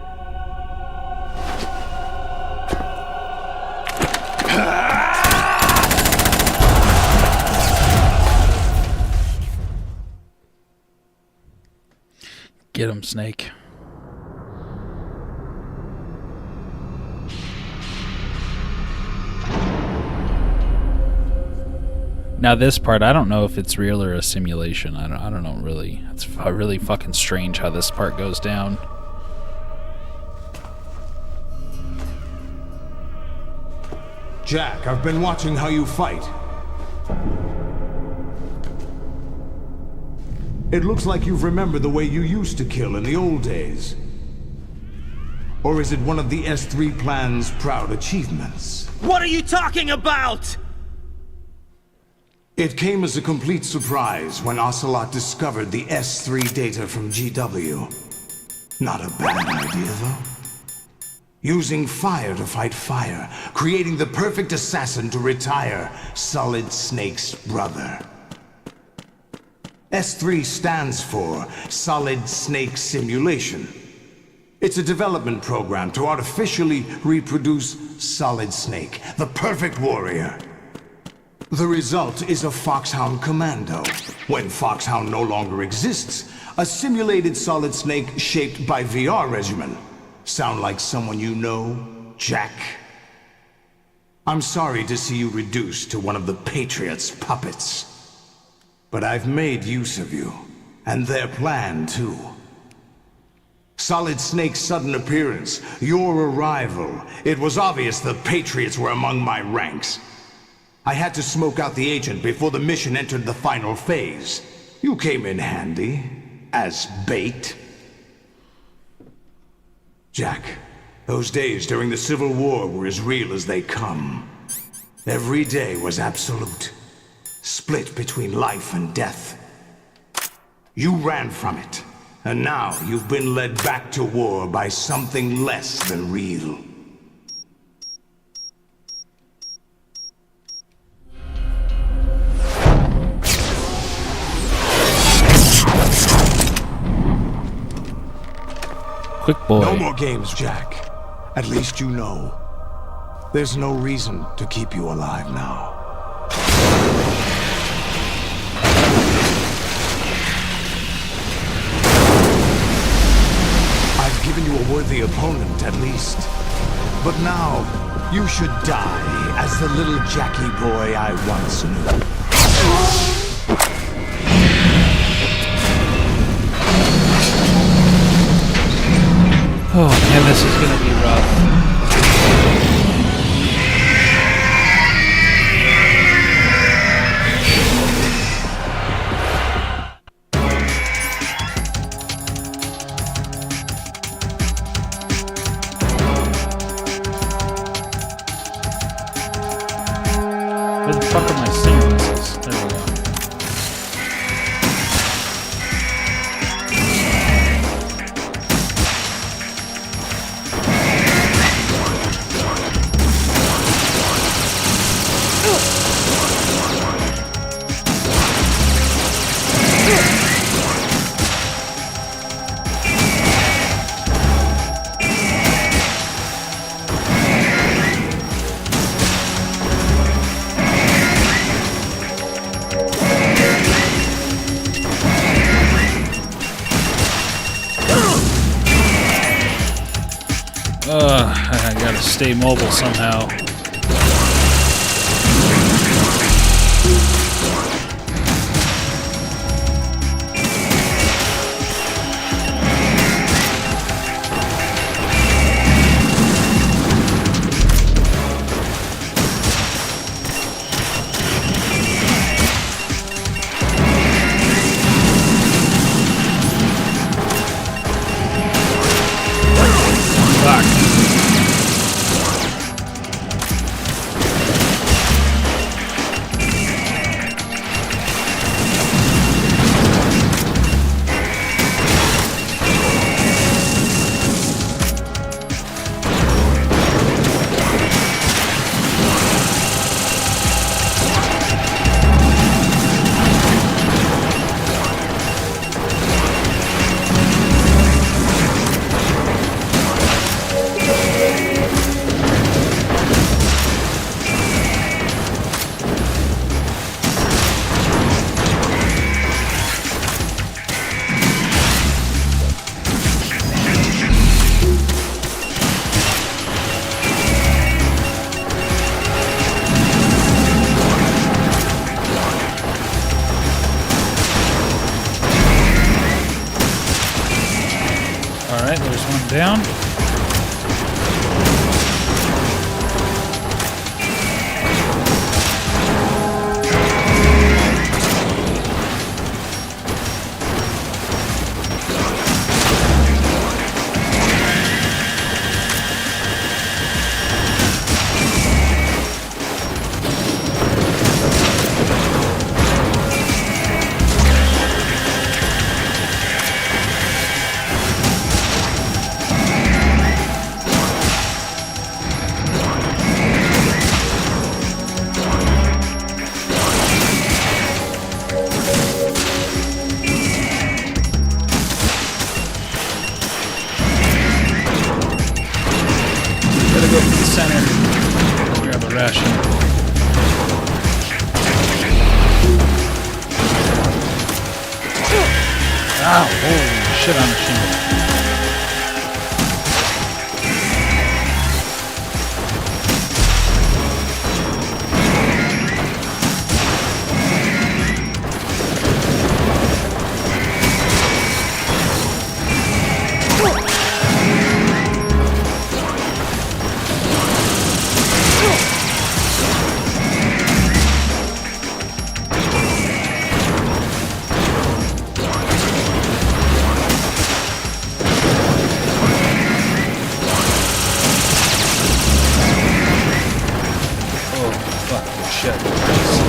Get him, Snake. Now this part, I don't know if it's real or a simulation. I don't know really. It's really fucking strange how this part goes down. Jack, I've been watching how you fight. It looks like you've remembered the way you used to kill in the old days. Or is it one of the S3 plan's proud achievements? What are you talking about? It came as a complete surprise when Ocelot discovered the S3 data from GW. Not a bad idea, though. Using fire to fight fire, creating the perfect assassin to retire Solid Snake's brother. S3 stands for Solid Snake Simulation. It's a development program to artificially reproduce Solid Snake, the perfect warrior. The result is a Foxhound Commando. When Foxhound no longer exists, a simulated Solid Snake shaped by VR regimen. Sound like someone you know, Jack? I'm sorry to see you reduced to one of the Patriots' puppets. But I've made use of you, and their plan too. Solid Snake's sudden appearance, your arrival. It was obvious the Patriots were among my ranks. I had to smoke out the agent before the mission entered the final phase. You came in handy, as bait. Jack, those days during the Civil War were as real as they come. Every day was absolute, split between life and death. You ran from it, and now you've been led back to war by something less than real. Quick boy. No more games, Jack. At least you know. There's no reason to keep you alive now. I've given you a worthy opponent, at least. But now, you should die as the little Jackie boy I once knew. Oh man, this is gonna be rough. Where the fuck are my stinger missiles? There we go. I gotta stay mobile somehow. Alright, there's one down. Go to the center. Grab a ration. Ow, holy shit on the shingle. shit. Nice.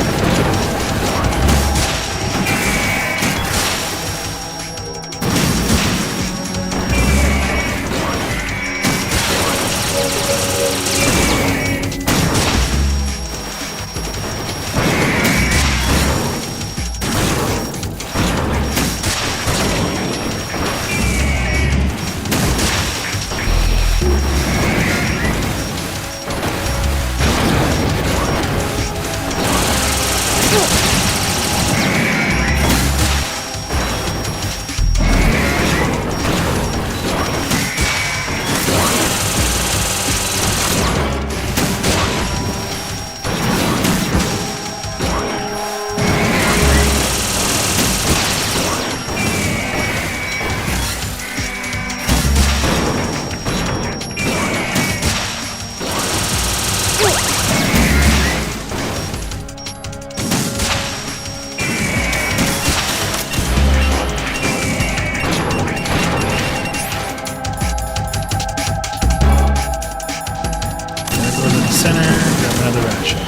Center, grab another ration.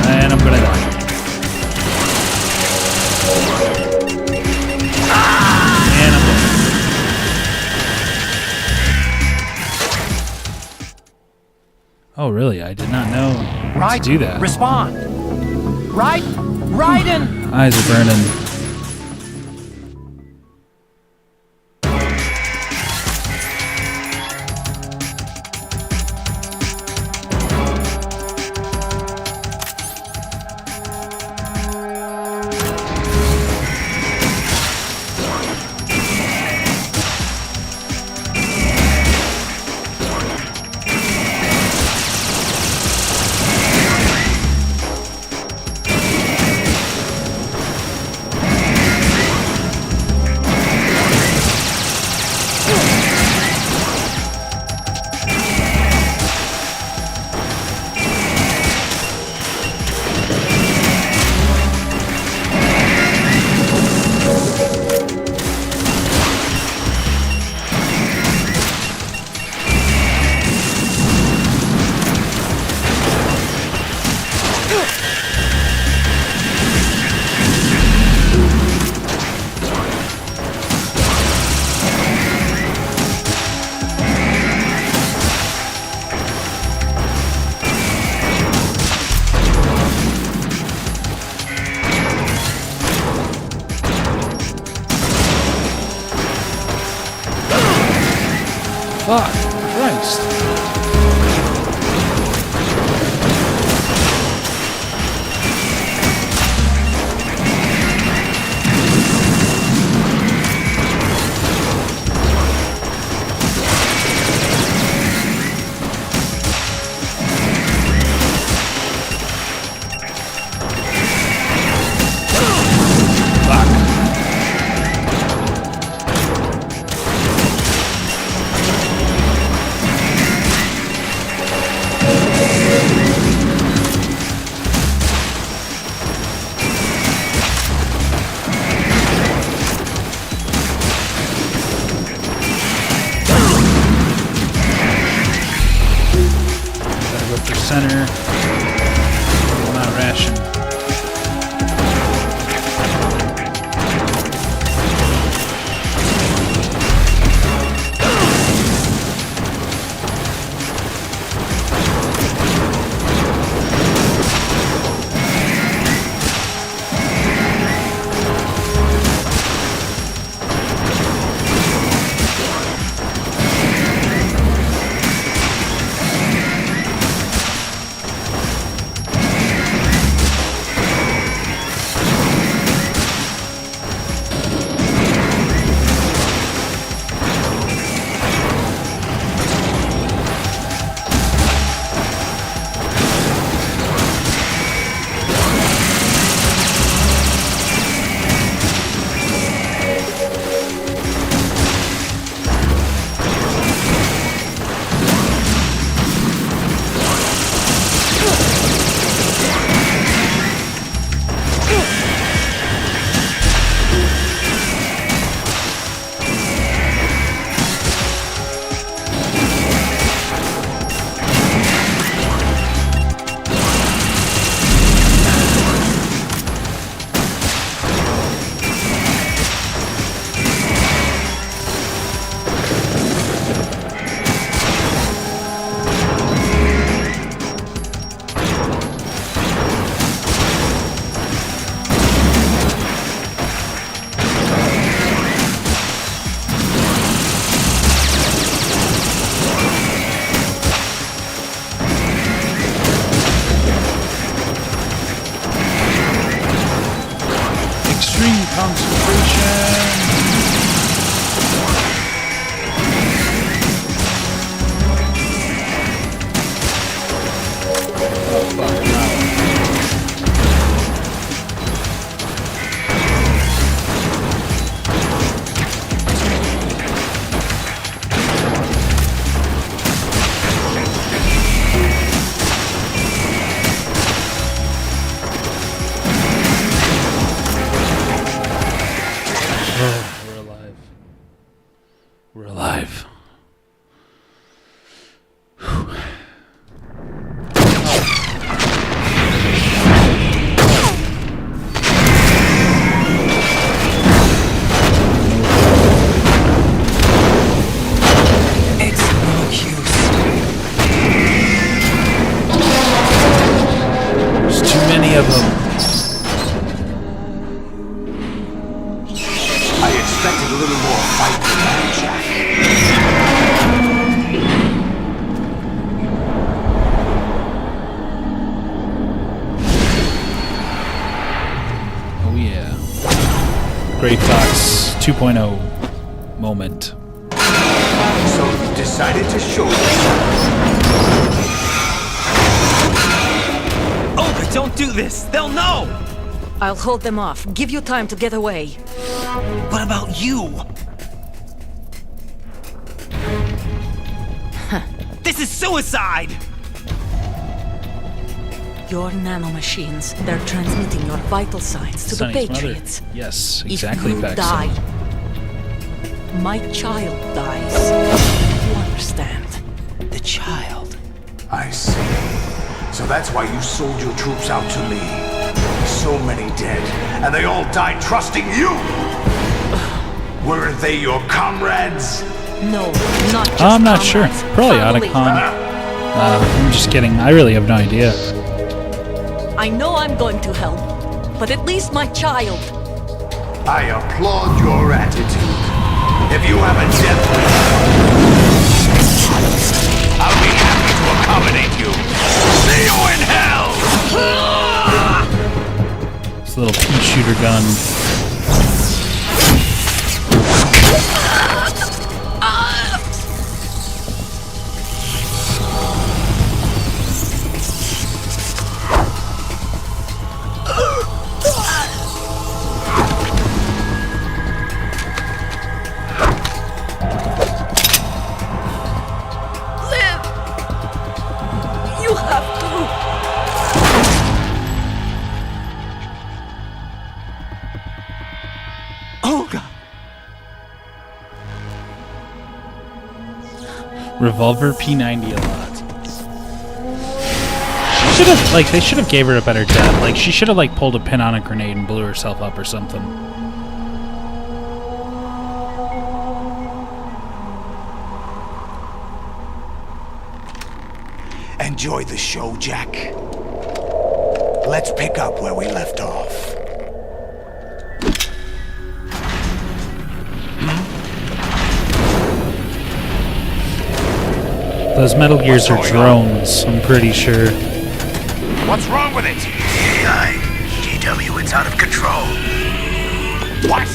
And I'm gonna die. And I'm dead. Oh, really? I did not know to do that. Respond. Raiden! Eyes are burning. Fuck Christ. Center. Not ration. We're alive. It's no use. There's too many of them. I expected a little more fight than that, Jack. Oh yeah. Great Fox 2.0 moment. So you decided to show yourself. Olga, don't do this! They'll know! I'll hold them off. Give you time to get away. What about you? This is suicide! Your nanomachines, they're transmitting your vital signs to Sonny's the mother. Patriots. Yes, exactly. If you Paxton. die, my child dies. You understand? The child. I see. So that's why you sold your troops out to me. So many dead, and they all died trusting you! Weren't they your comrades? No, not just I'm not sure. comrades. Probably Family. Otacon. I'm just kidding. I really have no idea. I know I'm going to hell, but at least my child. I applaud your attitude. If you have a death wish, I'll be happy to accommodate you. See you in hell! This little pea shooter gun. Live! You have to! Olga! Revolver P90 a lot. She should have, like, they should have gave her a better death. Like, she should have, like, pulled a pin on a grenade and blew herself up or something. Enjoy the show, Jack. Let's pick up where we left off. Those Metal Gears are drones, I'm pretty sure. What's wrong with it? AI, GW, it's out of control. What?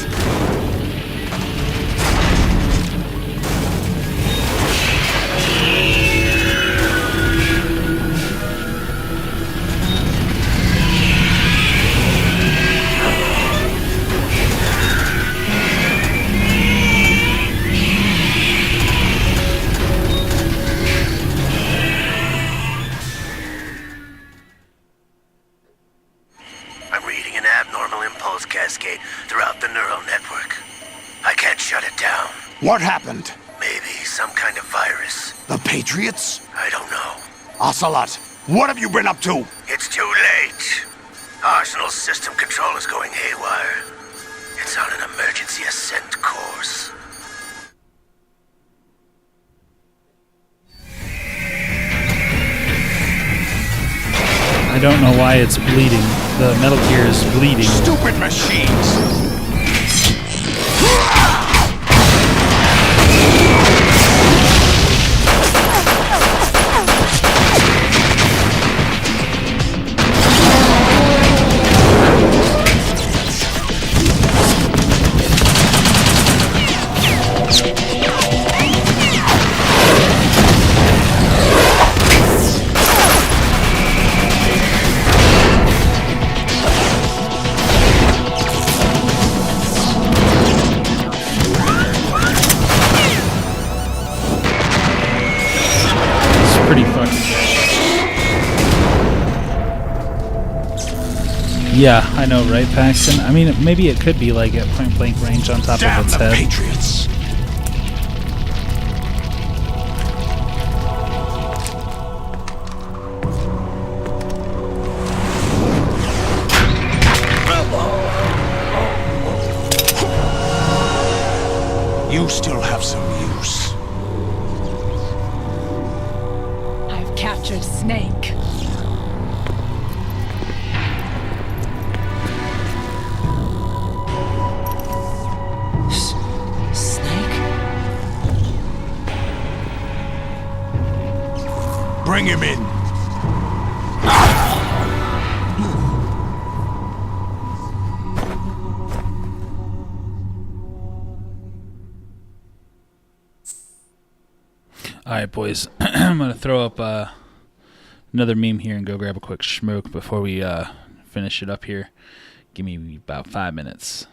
I'm reading an abnormal impulse cascade throughout the neural network. I can't shut it down. What happened? Maybe some kind of virus. The Patriots? I don't know. Ocelot, what have you been up to? It's too late. Arsenal's system control is going haywire. It's on an emergency ascent course. I don't know why it's bleeding. The Metal Gear is bleeding. Stupid machines! Yeah, I know, right, Paxton? I mean, maybe it could be like at point-blank range on top Damn of its the head. Patriots! You still have some use. I've captured Snake. Snake? Bring him in. Alright, boys. I'm going to throw up another meme here and go grab a quick smoke before we finish it up here. Give me about 5 minutes.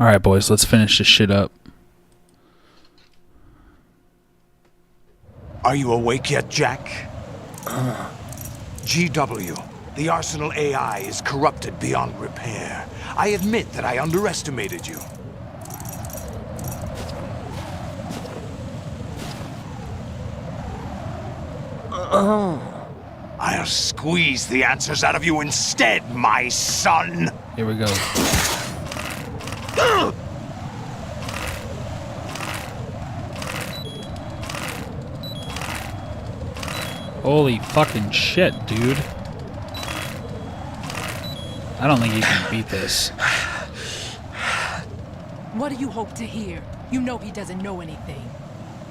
Alright, boys, let's finish this shit up. Are you awake yet, Jack? GW, the Arsenal AI is corrupted beyond repair. I admit that I underestimated you. I'll squeeze the answers out of you instead, my son! Here we go. Holy fucking shit, dude. I don't think you can beat this. What do you hope to hear? You know he doesn't know anything.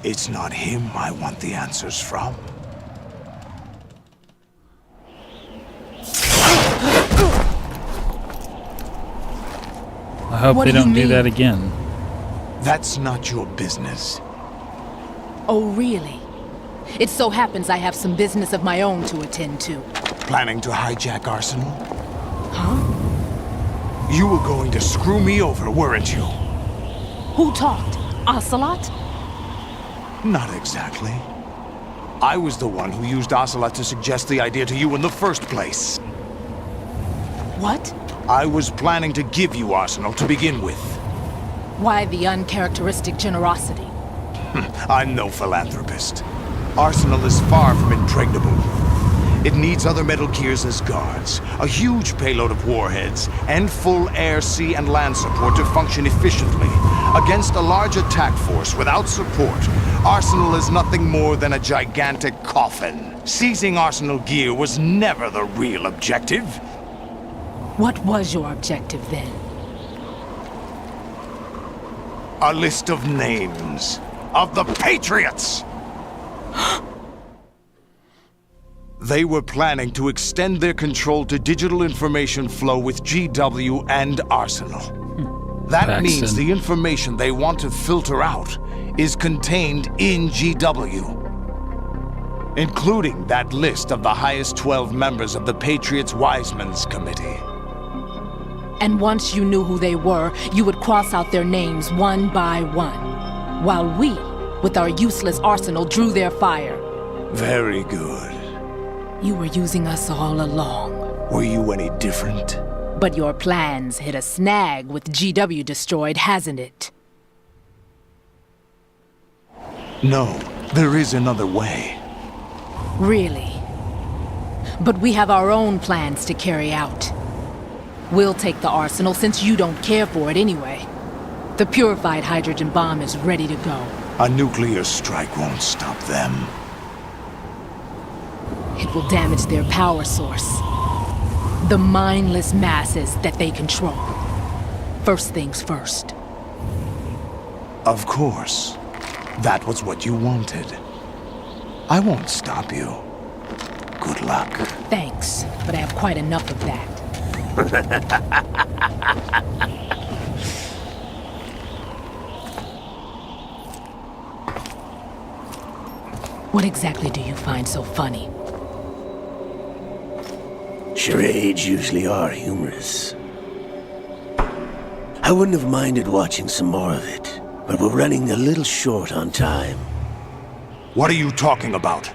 It's not him I want the answers from. I hope they don't do that again. That's not your business. Oh, really? It so happens I have some business of my own to attend to. Planning to hijack Arsenal? Huh? You were going to screw me over, weren't you? Who talked? Ocelot? Not exactly. I was the one who used Ocelot to suggest the idea to you in the first place. What? I was planning to give you Arsenal to begin with. Why the uncharacteristic generosity? I'm no philanthropist. Arsenal is far from impregnable. It needs other Metal Gears as guards, a huge payload of warheads, and full air, sea, and land support to function efficiently. Against a large attack force without support, Arsenal is nothing more than a gigantic coffin. Seizing Arsenal gear was never the real objective. What was your objective then? A list of names of the Patriots! They were planning to extend their control to digital information flow with GW and Arsenal. That means the information they want to filter out is contained in GW, including that list of the highest 12 members of the Patriots Wiseman's Committee. And once you knew who they were, you would cross out their names one by one, while we, with our useless arsenal, drew their fire. Very good. You were using us all along. Were you any different? But your plans hit a snag with GW destroyed, hasn't it? No, there is another way. Really? But we have our own plans to carry out. We'll take the arsenal since you don't care for it anyway. The purified hydrogen bomb is ready to go. A nuclear strike won't stop them. It will damage their power source. The mindless masses that they control. First things first. Of course. That was what you wanted. I won't stop you. Good luck. Thanks, but I have quite enough of that. What exactly do you find so funny? Charades usually are humorous. I wouldn't have minded watching some more of it, but we're running a little short on time. What are you talking about?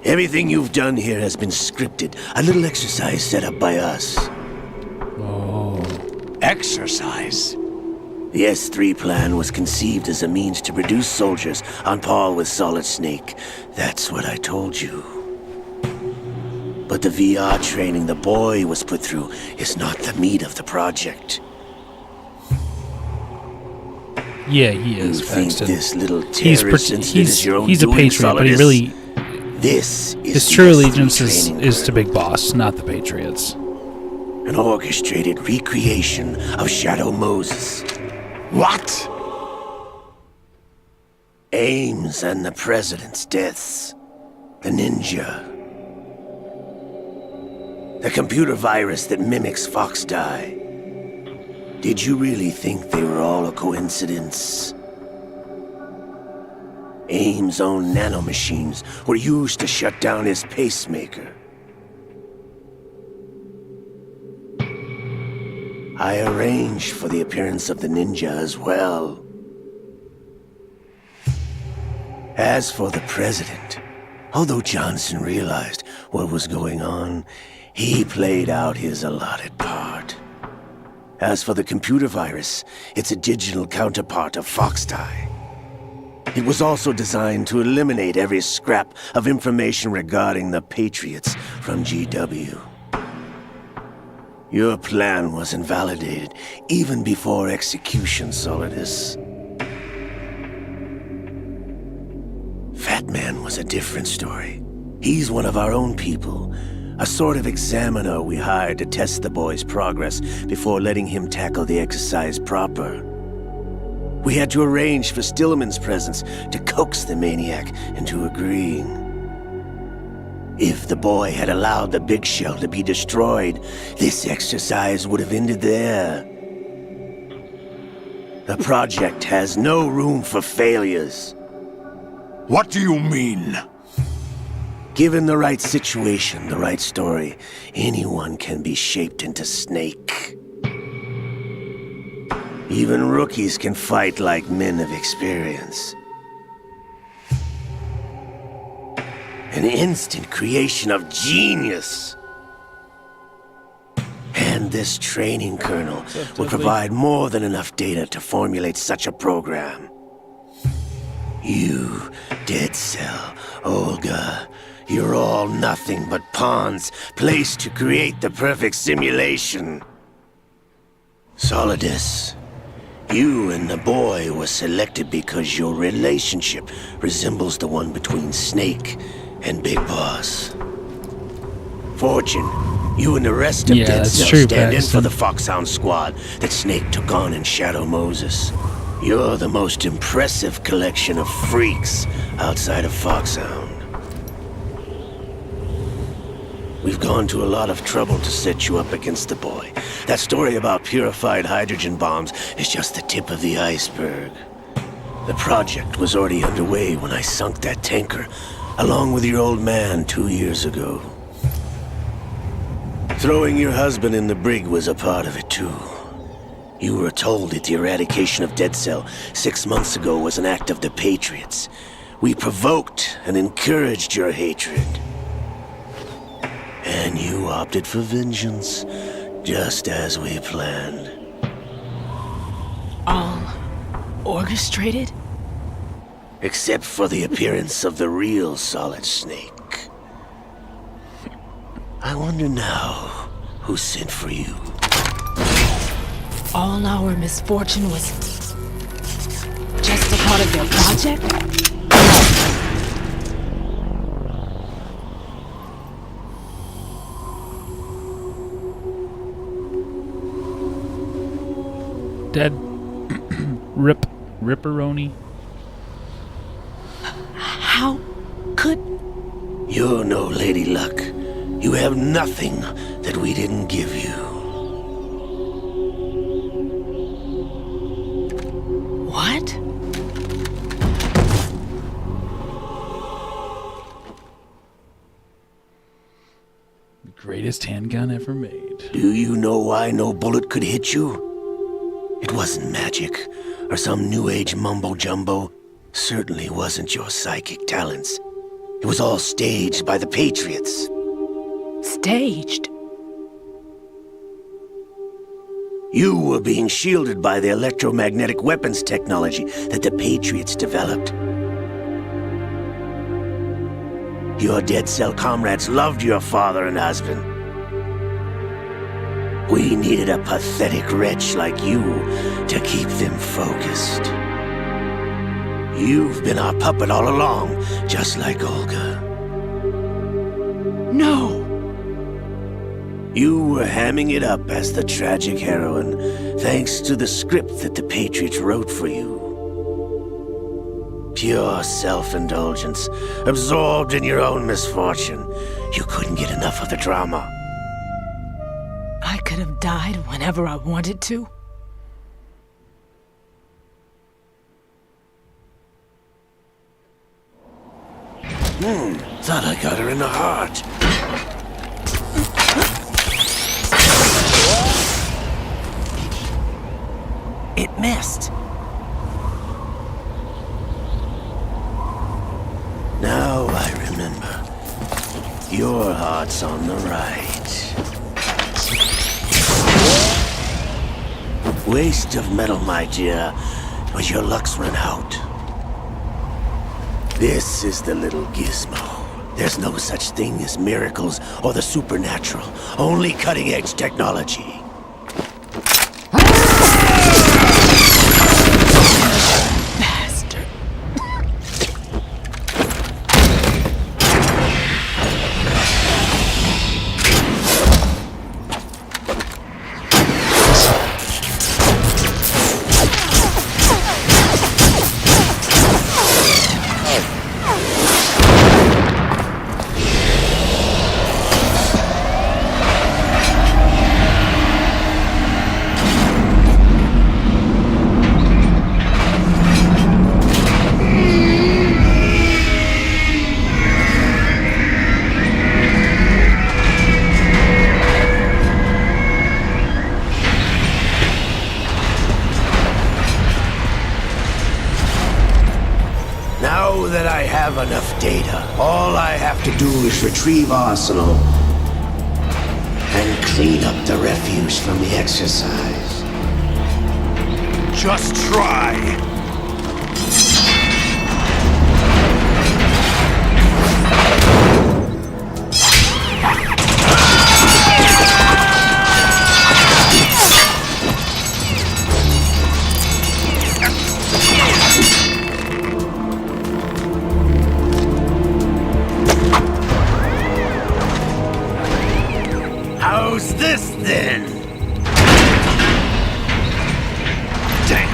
Everything you've done here has been scripted. A little exercise set up by us. Oh. Exercise? The S3 plan was conceived as a means to produce soldiers on par with Solid Snake. That's what I told you. But the VR training the boy was put through is not the meat of the project. Yeah, he is. You think this little he's a patriot, but he really his true allegiance is to Big Boss, not the Patriots. An orchestrated recreation of Shadow Moses. What? Ames and the President's deaths. The ninja. The computer virus that mimics Foxdie. Did you really think they were all a coincidence? Ames' own nanomachines were used to shut down his pacemaker. I arranged for the appearance of the ninja as well. As for the president, although Johnson realized what was going on, he played out his allotted part. As for the computer virus, it's a digital counterpart of Foxtie. It was also designed to eliminate every scrap of information regarding the Patriots from GW. Your plan was invalidated even before execution, Solidus. Fat Man was a different story. He's one of our own people, a sort of examiner we hired to test the boy's progress before letting him tackle the exercise proper. We had to arrange for Stillman's presence to coax the maniac into agreeing. If the boy had allowed the big shell to be destroyed, this exercise would have ended there. The project has no room for failures. What do you mean? Given the right situation, the right story, anyone can be shaped into Snake. Even rookies can fight like men of experience. An instant creation of genius. And this training kernel would provide more than enough data to formulate such a program. You, Dead Cell, Olga, you're all nothing but pawns placed to create the perfect simulation. Solidus, you and the boy were selected because your relationship resembles the one between Snake and Big Boss. Fortune, you and the rest of Dead Cell stand in for the Foxhound squad that Snake took on in Shadow Moses. You're the most impressive collection of freaks outside of Foxhound. We've gone to a lot of trouble to set you up against the boy. That story about purified hydrogen bombs is just the tip of the iceberg. The project was already underway when I sunk that tanker, along with your old man 2 years ago. Throwing your husband in the brig was a part of it too. You were told that the eradication of Dead Cell 6 months ago was an act of the Patriots. We provoked and encouraged your hatred. And you opted for vengeance, just as we planned. All orchestrated? Except for the appearance of the real Solid Snake. I wonder now who sent for you. All our misfortune was just a part of their project? Dead. Ripperoni. How could... You're no Lady Luck. You have nothing that we didn't give you. What? The greatest handgun ever made. Do you know why no bullet could hit you? It wasn't magic, or some new age mumbo-jumbo. Certainly wasn't your psychic talents. It was all staged by the Patriots. Staged? You were being shielded by the electromagnetic weapons technology that the Patriots developed. Your Dead Cell comrades loved your father and husband. We needed a pathetic wretch like you to keep them focused. You've been our puppet all along, just like Olga. No! You were hamming it up as the tragic heroine, thanks to the script that the Patriots wrote for you. Pure self-indulgence, absorbed in your own misfortune. You couldn't get enough of the drama. I could have died whenever I wanted to. Thought I got her in the heart. nest. Now I remember. Your heart's on the right. Waste of metal, my dear, but your luck's run out. This is the little gizmo. There's no such thing as miracles or the supernatural, only cutting-edge technology. Now that I have enough data, all I have to do is retrieve Arsenal and clean up the refuse from the exercise. Just try. How's this then? Damn.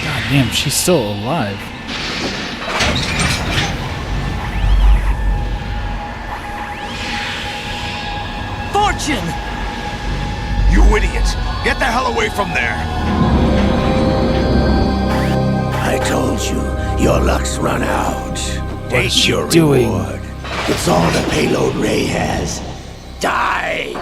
God damn, she's still alive. Fortune! You idiot! Get the hell away from there! I told you, your luck's run out. What is she Your doing? reward. It's all the payload Ray has. Die!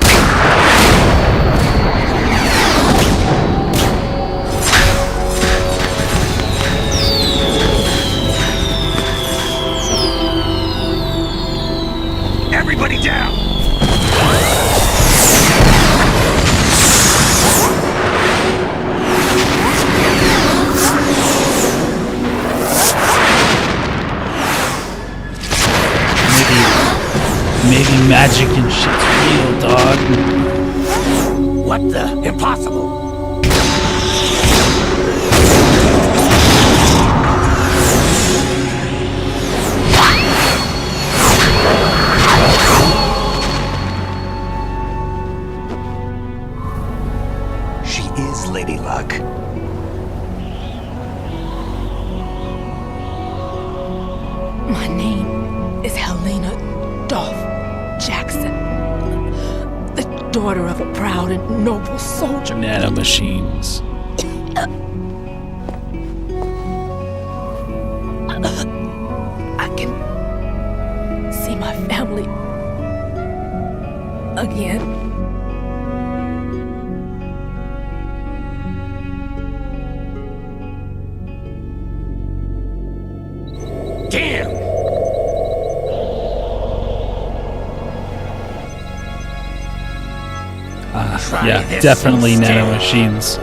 Everybody down! Maybe magic and shit's real, dog. What the? Impossible! She is Lady Luck. My name is Helena Dolph Jackson, the daughter of a proud and noble soldier. Nanomachines. I can see my family again. Damn! Yeah, definitely nanomachines.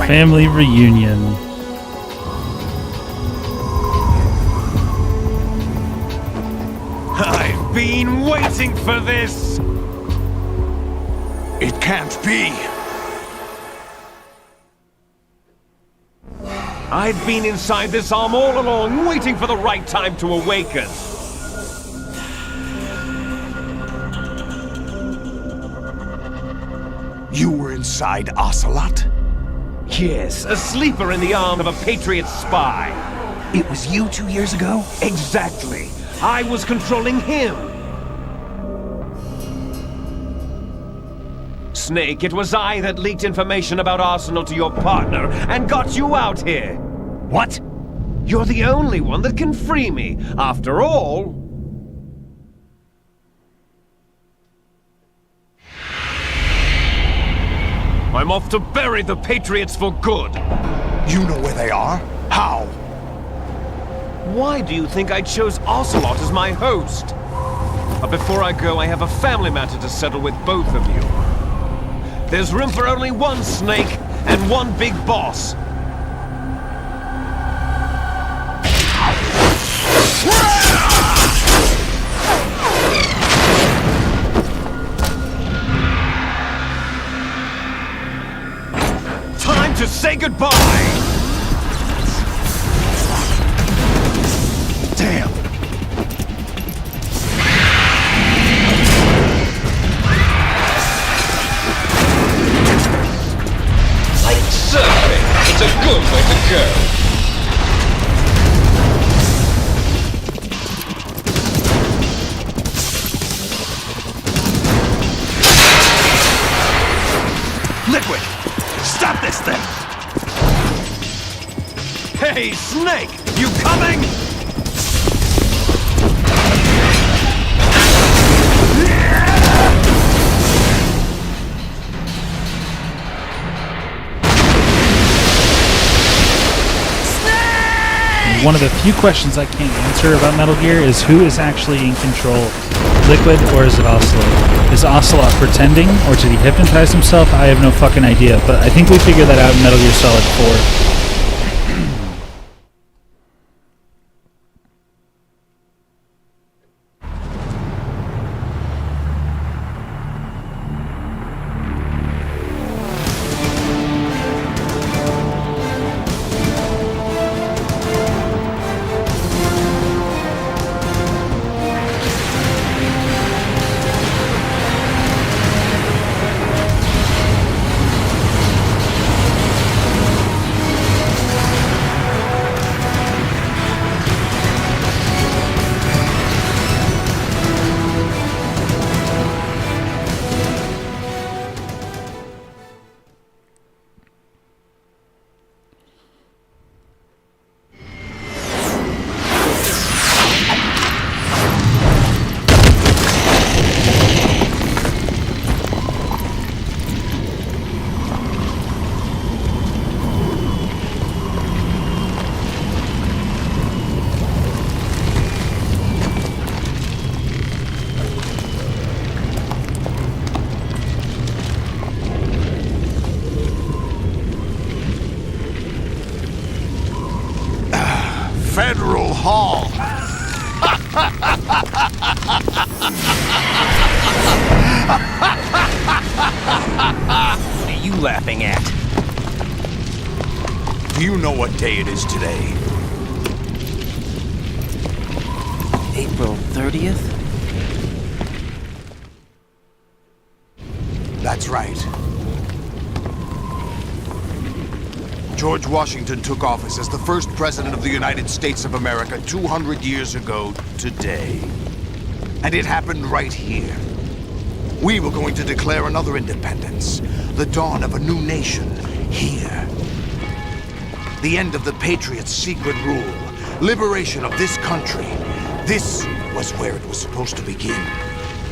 Family reunion. I've been waiting for this! It can't be. I've been inside this arm all along, waiting for the right time to awaken. You were inside Ocelot? Yes, a sleeper in the arm of a Patriot spy. It was you 2 years ago? Exactly. I was controlling him. Snake, it was I that leaked information about Arsenal to your partner and got you out here. What? You're the only one that can free me. After all... I'm off to bury the Patriots for good. You know where they are? How? Why do you think I chose Ocelot as my host? But before I go, I have a family matter to settle with both of you. There's room for only one Snake and one big boss. Time to say goodbye! Damn! Like surfing, it's a good way to go. Liquid! Stop this thing! Hey, Snake! You coming? One of the few questions I can't answer about Metal Gear is who is actually in control, Liquid or is it Ocelot? Is Ocelot pretending, or did he hypnotize himself? I have no fucking idea, but I think we figured that out in Metal Gear Solid 4. Federal Hall. What are you laughing at? Do you know what day it is today? April 30th? That's right. George Washington took office as the first president of the United States of America 200 years ago today. And it happened right here. We were going to declare another independence, the dawn of a new nation, here. The end of the Patriots' secret rule, liberation of this country. This was where it was supposed to begin.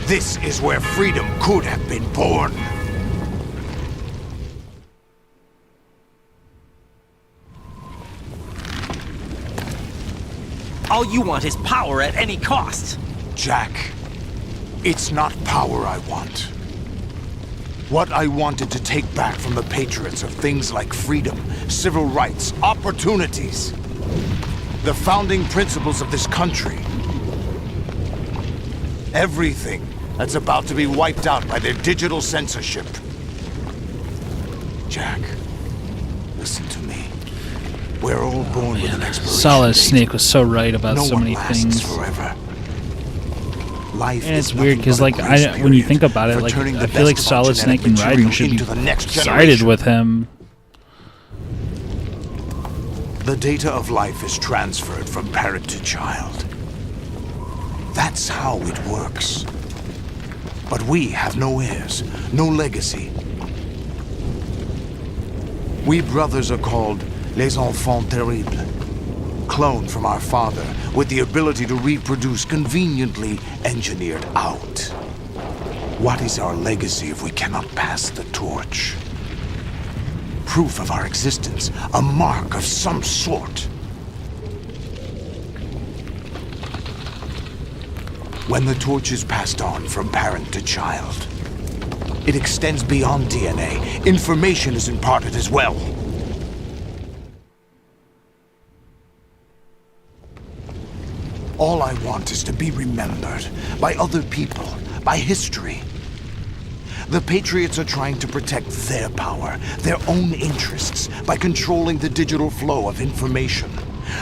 This is where freedom could have been born. All you want is power at any cost. Jack, it's not power I want. What I wanted to take back from the Patriots are things like freedom, civil rights, opportunities. The founding principles of this country. Everything that's about to be wiped out by their digital censorship. Jack, listen to me. We're all born with an expiration Solid date. Snake was so right about No so one many lasts things. forever. Life And it's is weird nothing because, but a like, grace when you period think about it, for like, turning the I feel like best of our Solid Snake and genetic Raiden should be material into the next sided generation. with him. The data of life is transferred from parent to child. That's how it works. But we have no heirs, no legacy. We brothers are called les enfants terribles, cloned from our father with the ability to reproduce conveniently engineered out. What is our legacy if we cannot pass the torch? Proof of our existence, a mark of some sort. When the torch is passed on from parent to child, it extends beyond DNA. Information is imparted as well. All I want is to be remembered by other people, by history. The Patriots are trying to protect their power, their own interests, by controlling the digital flow of information.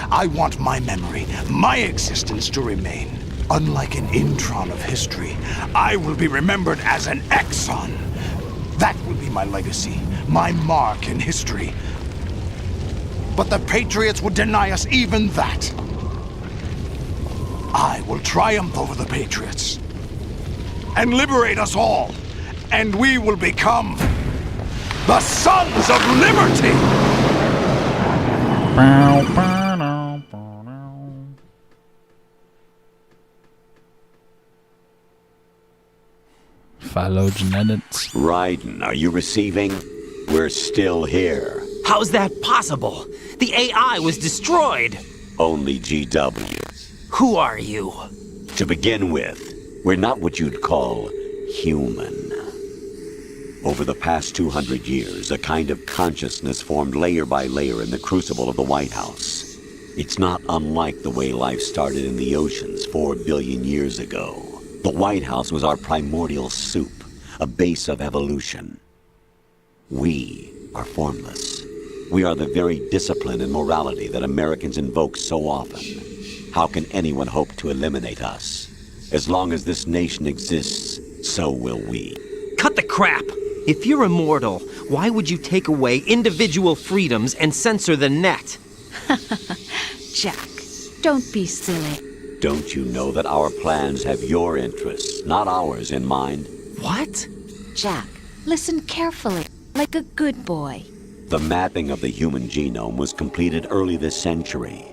I want my memory, my existence to remain. Unlike an intron of history, I will be remembered as an exon. That will be my legacy, my mark in history. But the Patriots would deny us even that. I will triumph over the Patriots and liberate us all, and we will become the Sons of Liberty! Phylogenetics. Raiden, are you receiving? We're still here. How's that possible? The AI was destroyed. Only GW. Who are you? To begin with, we're not what you'd call human. Over the past 200 years, a kind of consciousness formed layer by layer in the crucible of the White House. It's not unlike the way life started in the oceans 4 billion years ago. The White House was our primordial soup, a base of evolution. We are formless. We are the very discipline and morality that Americans invoke so often. How can anyone hope to eliminate us? As long as this nation exists, so will we. Cut the crap! If you're immortal, why would you take away individual freedoms and censor the net? Jack, don't be silly. Don't you know that our plans have your interests, not ours, in mind? What? Jack, listen carefully, like a good boy. The mapping of the human genome was completed early this century.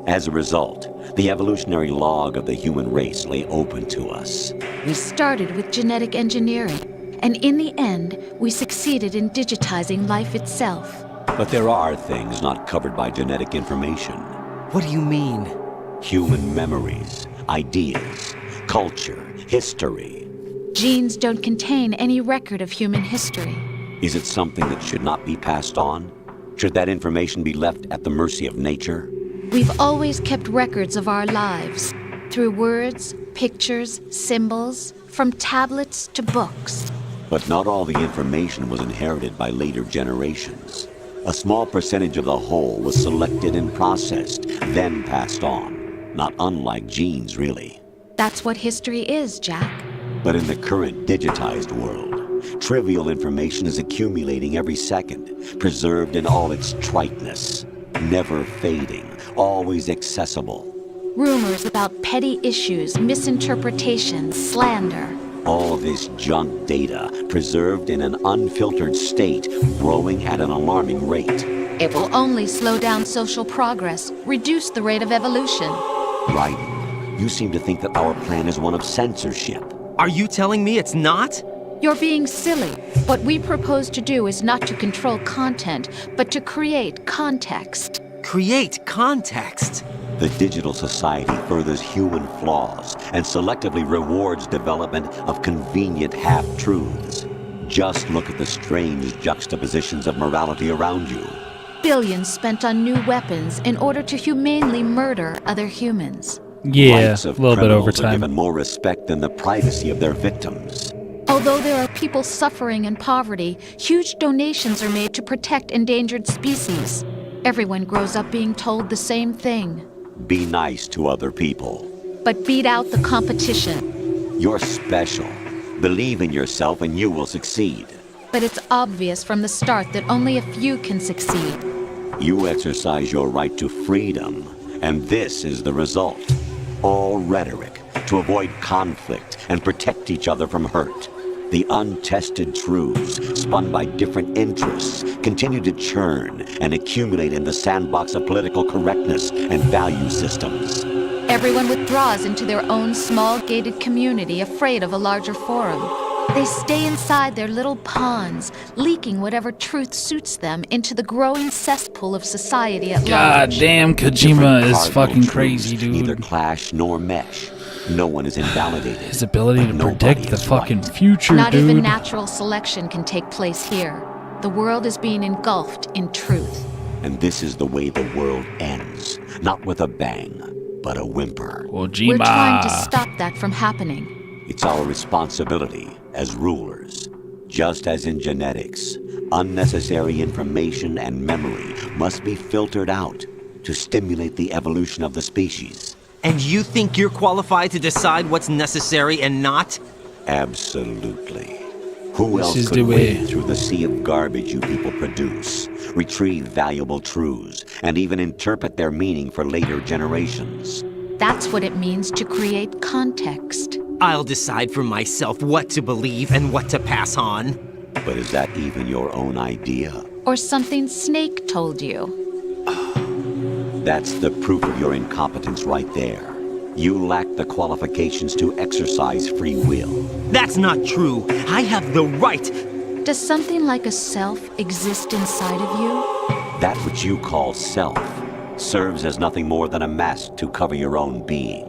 As a result, the evolutionary log of the human race lay open to us. We started with genetic engineering, and in the end, we succeeded in digitizing life itself. But there are things not covered by genetic information. What do you mean? Human memories, ideas, culture, history. Genes don't contain any record of human history. Is it something that should not be passed on? Should that information be left at the mercy of nature? We've always kept records of our lives, through words, pictures, symbols, from tablets to books. But not all the information was inherited by later generations. A small percentage of the whole was selected and processed, then passed on. Not unlike genes, really. That's what history is, Jack. But in the current digitized world, trivial information is accumulating every second, preserved in all its triteness, never fading, always accessible. Rumors about petty issues, misinterpretations, slander. All this junk data, preserved in an unfiltered state, growing at an alarming rate. It will only slow down social progress, reduce the rate of evolution. Right. You seem to think that our plan is one of censorship. Are you telling me it's not? You're being silly. What we propose to do is not to control content, but to create context. Create context? The digital society furthers human flaws and selectively rewards development of convenient half-truths. Just look at the strange juxtapositions of morality around you. Billions spent on new weapons in order to humanely murder other humans. Yeah, Rights a of little bit criminals over are time. given more respect than the privacy of their victims. Although there are people suffering in poverty, huge donations are made to protect endangered species. Everyone grows up being told the same thing. Be nice to other people. But beat out the competition. You're special. Believe in yourself and you will succeed. But it's obvious from the start that only a few can succeed. You exercise your right to freedom, and this is the result. All rhetoric to avoid conflict and protect each other from hurt. The untested truths, spun by different interests, continue to churn and accumulate in the sandbox of political correctness and value systems. Everyone withdraws into their own small gated community, afraid of a larger forum. They stay inside their little ponds, leaking whatever truth suits them into the growing cesspool of society at large. God damn, Kojima is fucking crazy, dude. Neither clash nor mesh. No one is invalidated. His ability to predict the fucking future, Not dude. even natural selection can take place here. The world is being engulfed in truth. And this is the way the world ends. Not with a bang, but a whimper. Kojima. We're trying to stop that from happening. It's our responsibility as rulers. Just as in genetics, unnecessary information and memory must be filtered out to stimulate the evolution of the species. And you think you're qualified to decide what's necessary and not? Absolutely. Who This else is could the way. wade through the sea of garbage you people produce, retrieve valuable truths, and even interpret their meaning for later generations? That's what it means to create context. I'll decide for myself what to believe and what to pass on. But is that even your own idea? Or something Snake told you. That's the proof of your incompetence right there. You lack the qualifications to exercise free will. That's not true. I have the right. Does something like a self exist inside of you? That which you call self serves as nothing more than a mask to cover your own being.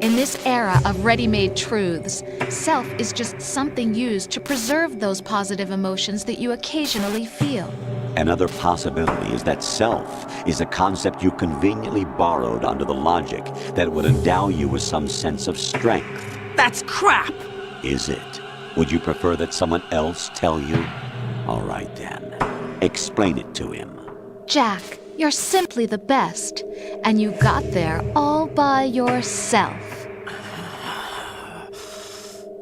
In this era of ready-made truths, self is just something used to preserve those positive emotions that you occasionally feel. Another possibility is that self is a concept you conveniently borrowed under the logic that would endow you with some sense of strength. That's crap! Is it? Would you prefer that someone else tell you? All right then. Explain it to him. Jack, you're simply the best, and you got there all by yourself.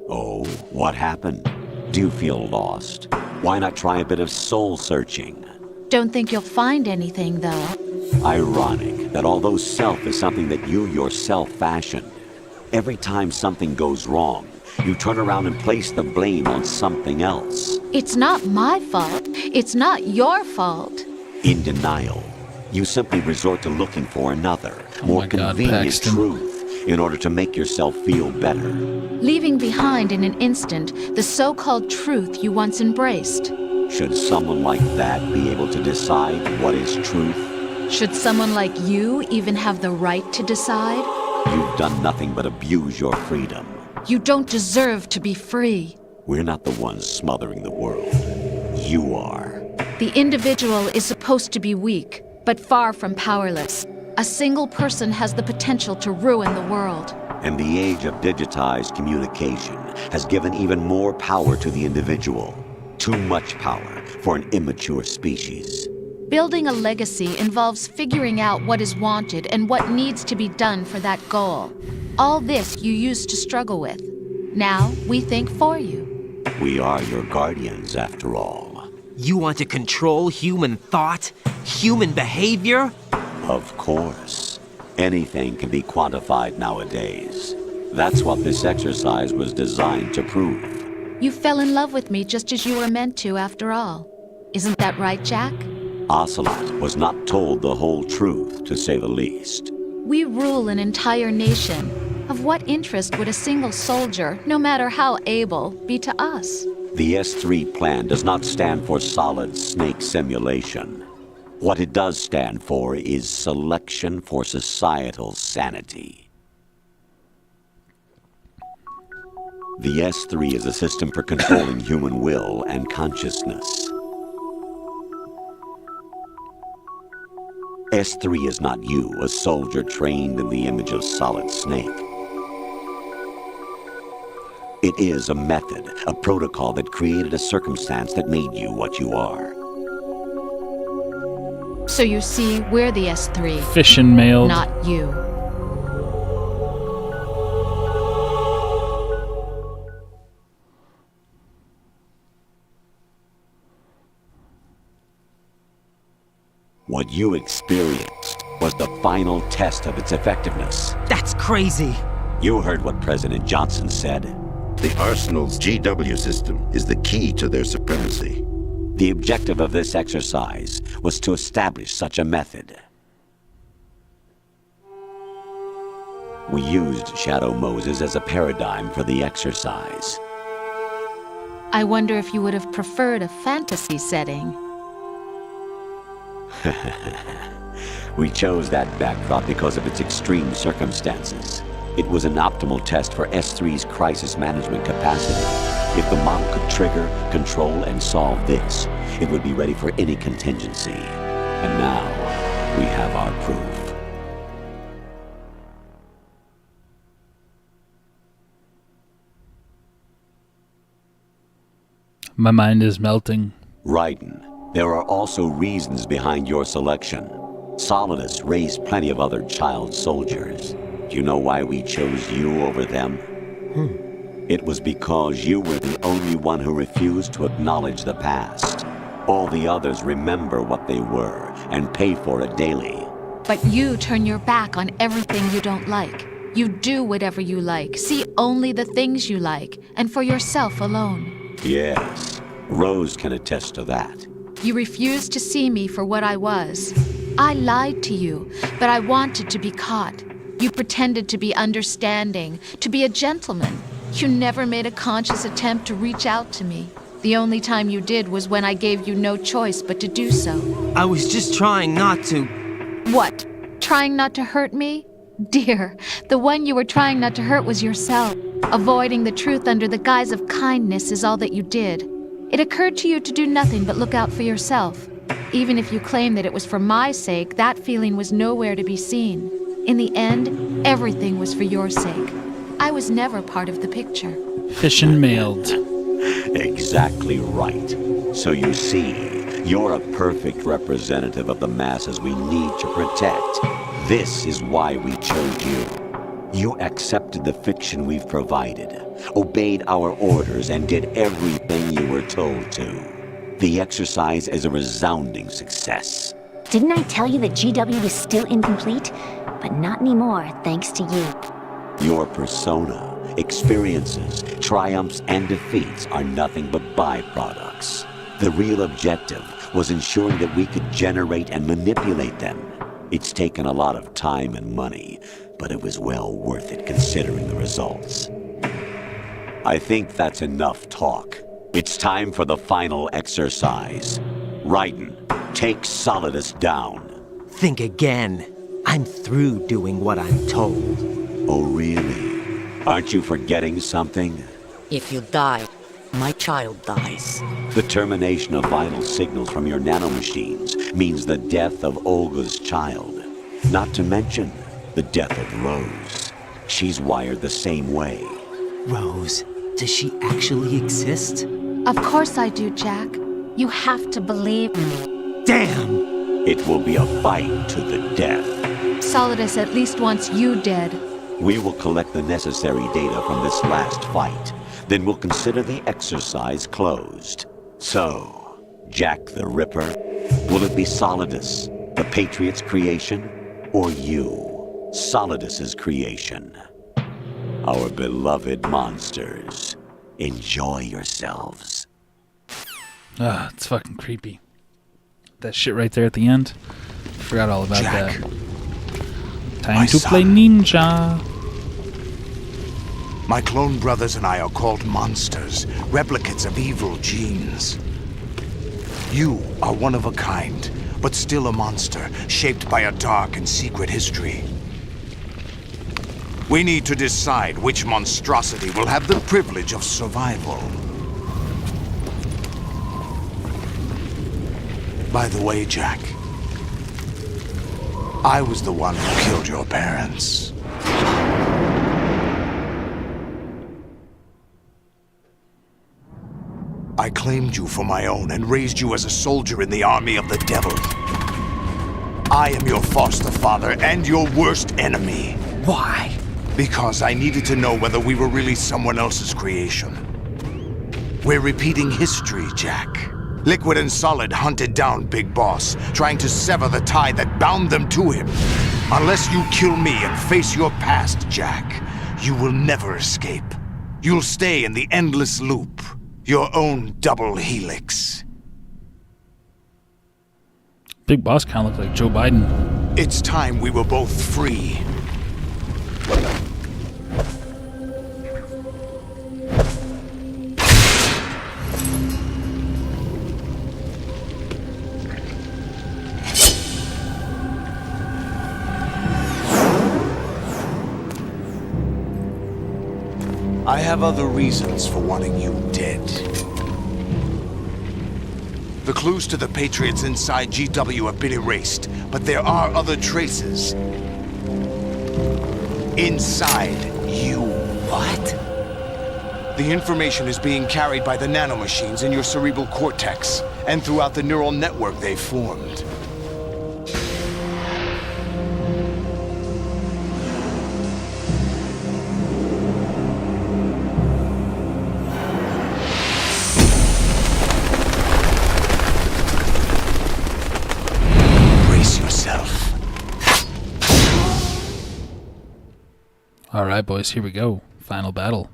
Oh, what happened? Do you feel lost? Why not try a bit of soul-searching? Don't think you'll find anything, though. Ironic that although self is something that you yourself fashioned, every time something goes wrong, you turn around and place the blame on something else. It's not my fault. It's not your fault. In denial, you simply resort to looking for another, more convenient Paxton. truth in order to make yourself feel better. Leaving behind in an instant the so-called truth you once embraced. Should someone like that be able to decide what is truth? Should someone like you even have the right to decide? You've done nothing but abuse your freedom. You don't deserve to be free. We're not the ones smothering the world. You are. The individual is supposed to be weak, but far from powerless. A single person has the potential to ruin the world. And the age of digitized communication has given even more power to the individual. Too much power for an immature species. Building a legacy involves figuring out what is wanted and what needs to be done for that goal. All this you used to struggle with. Now we think for you. We are your guardians, after all. You want to control human thought? Human behavior? Of course. Anything can be quantified nowadays. That's what this exercise was designed to prove. You fell in love with me just as you were meant to, after all. Isn't that right, Jack? Ocelot was not told the whole truth, to say the least. We rule an entire nation. Of what interest would a single soldier, no matter how able, be to us? The S3 plan does not stand for solid snake simulation. What it does stand for is selection for societal sanity. The S3 is a system for controlling human will and consciousness. S3 is not you, a soldier trained in the image of Solid Snake. It is a method, a protocol that created a circumstance that made you what you are. So you see, we're the S3. Fission mailed. Not you. What you experienced was the final test of its effectiveness. That's crazy. You heard what President Johnson said. The Arsenal's GW system is the key to their supremacy. The objective of this exercise was to establish such a method. We used Shadow Moses as a paradigm for the exercise. I wonder if you would have preferred a fantasy setting. We chose that backdrop because of its extreme circumstances. It was an optimal test for S3's crisis management capacity. If the model could trigger, control, and solve this, it would be ready for any contingency. And now, we have our proof. My mind is melting. Raiden, there are also reasons behind your selection. Solidus raised plenty of other child soldiers. Do you know why we chose you over them? It was because you were the only one who refused to acknowledge the past. All the others remember what they were and pay for it daily. But you turn your back on everything you don't like. You do whatever you like, see only the things you like, and for yourself alone. Yes, Rose can attest to that. You refused to see me for what I was. I lied to you, but I wanted to be caught. You pretended to be understanding, to be a gentleman. You never made a conscious attempt to reach out to me. The only time you did was when I gave you no choice but to do so. I was just trying not to. What? Trying not to hurt me? Dear, the one you were trying not to hurt was yourself. Avoiding the truth under the guise of kindness is all that you did. It occurred to you to do nothing but look out for yourself. Even if you claim that it was for my sake, that feeling was nowhere to be seen. In the end, everything was for your sake. I was never part of the picture. Fission mailed. Exactly right. So you see, you're a perfect representative of the masses we need to protect. This is why we chose you. You accepted the fiction we've provided, obeyed our orders, and did everything you were told to. The exercise is a resounding success. Didn't I tell you that GW was still incomplete? But not anymore, thanks to you. Your persona, experiences, triumphs, and defeats are nothing but byproducts. The real objective was ensuring that we could generate and manipulate them. It's taken a lot of time and money, but it was well worth it considering the results. I think that's enough talk. It's time for the final exercise. Raiden, take Solidus down. Think again. I'm through doing what I'm told. Oh, really? Aren't you forgetting something? If you die, my child dies. The termination of vital signals from your nanomachines means the death of Olga's child. Not to mention the death of Rose. She's wired the same way. Rose, does she actually exist? Of course I do, Jack. You have to believe me. Damn! It will be a fight to the death. Solidus at least wants you dead. We will collect the necessary data from this last fight. Then we'll consider the exercise closed. So, Jack the Ripper, will it be Solidus, the Patriot's creation, or you, Solidus's creation? Our beloved monsters, enjoy yourselves. Ah, it's fucking creepy. That shit right there at the end. Forgot all about Jack, that. Time to play ninja. My clone brothers and I are called monsters, replicates of evil genes. You are one of a kind, but still a monster, shaped by a dark and secret history. We need to decide which monstrosity will have the privilege of survival. By the way, Jack, I was the one who killed your parents. I claimed you for my own and raised you as a soldier in the army of the devil. I am your foster father and your worst enemy. Why? Because I needed to know whether we were really someone else's creation. We're repeating history, Jack. Liquid and Solid hunted down Big Boss, trying to sever the tie that bound them to him. Unless you kill me and face your past, Jack, you will never escape. You'll stay in the endless loop, your own double helix. Big Boss kind of looked like Joe Biden. It's time we were both free. I have other reasons for wanting you dead. The clues to the Patriots inside GW have been erased, but there are other traces. Inside you. What? The information is being carried by the nanomachines in your cerebral cortex, and throughout the neural network they've formed. Alright, boys, here we go. Final battle.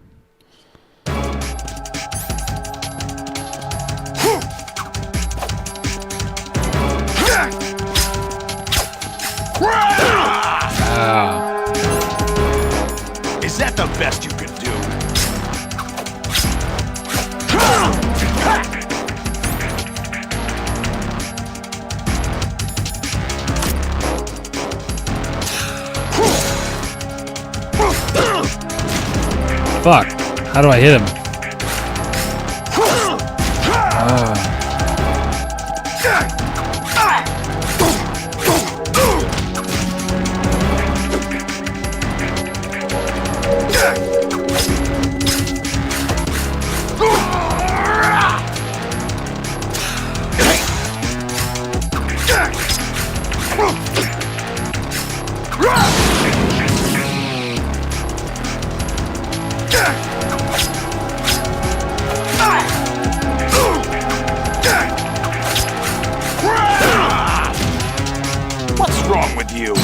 Is that the best you could do? Fuck. How do I hit him? What's wrong with you?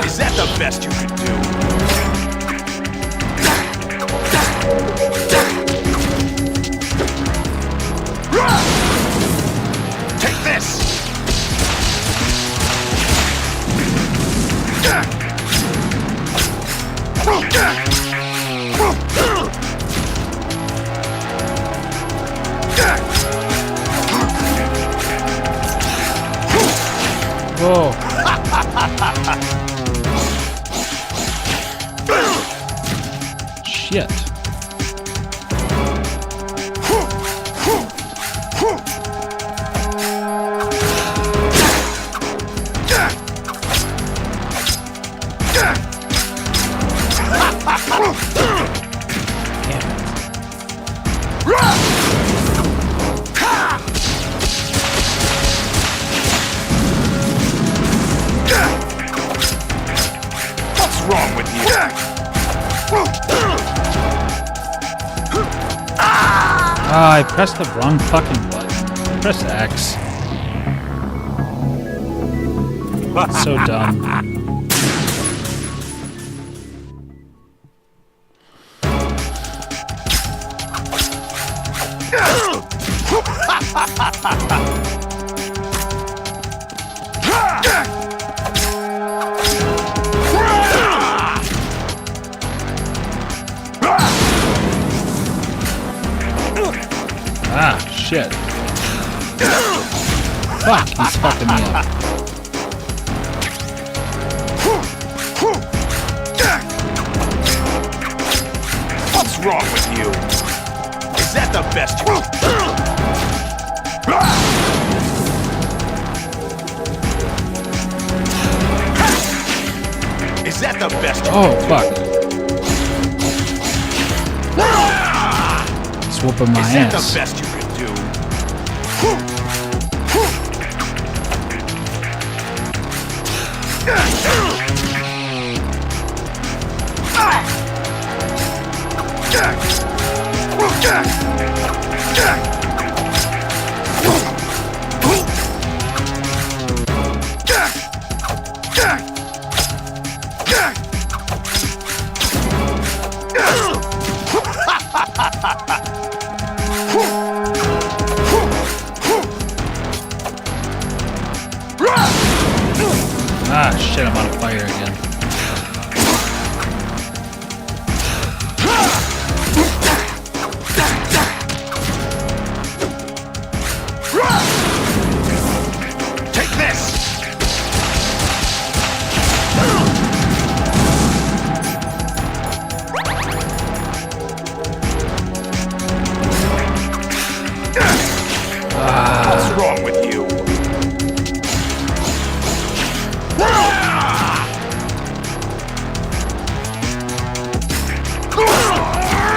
Is that the best you could do? Take this! Whoa. Shit. What's wrong with you? I pressed the wrong fucking button. Press X. That's so dumb. shit. Fuck, he's fucking me up. What's wrong with you? Is that the best you... Is that the best you... Oh, fuck. He's whooping my ass. Is that ass. the best you can do? Ah, shit, I'm on fire again. Take this! What's wrong with you?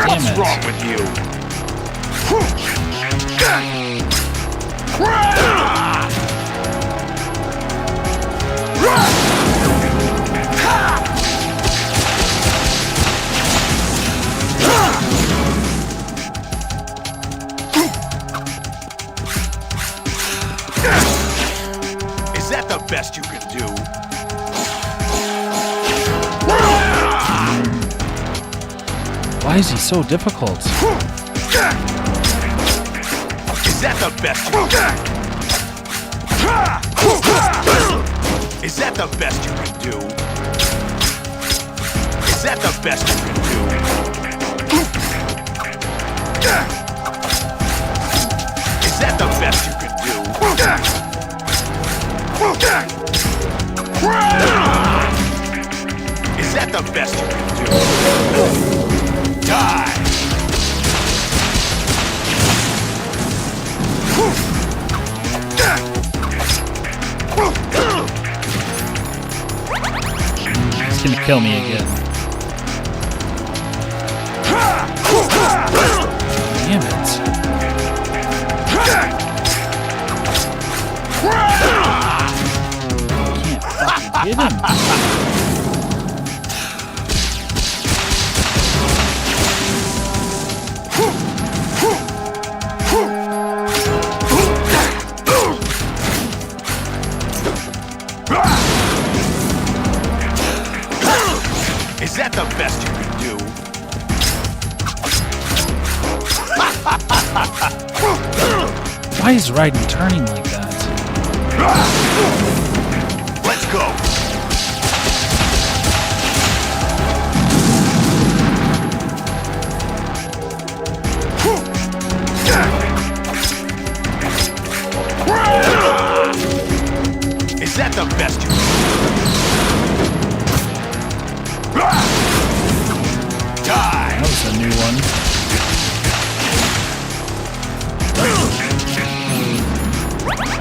What's wrong with you? Is that the best you can do? Why is he so difficult? Is that the best you can do? Is that the best you can do? Is that the best you can do? Is that the best you can do? Is that the best you can do? Die! He's gonna kill me again. Damn it. Can't fucking hit him. Is that the best you can do? Why is Raiden turning like that? Let's go. Is that the best you can do? Die! That was a new one.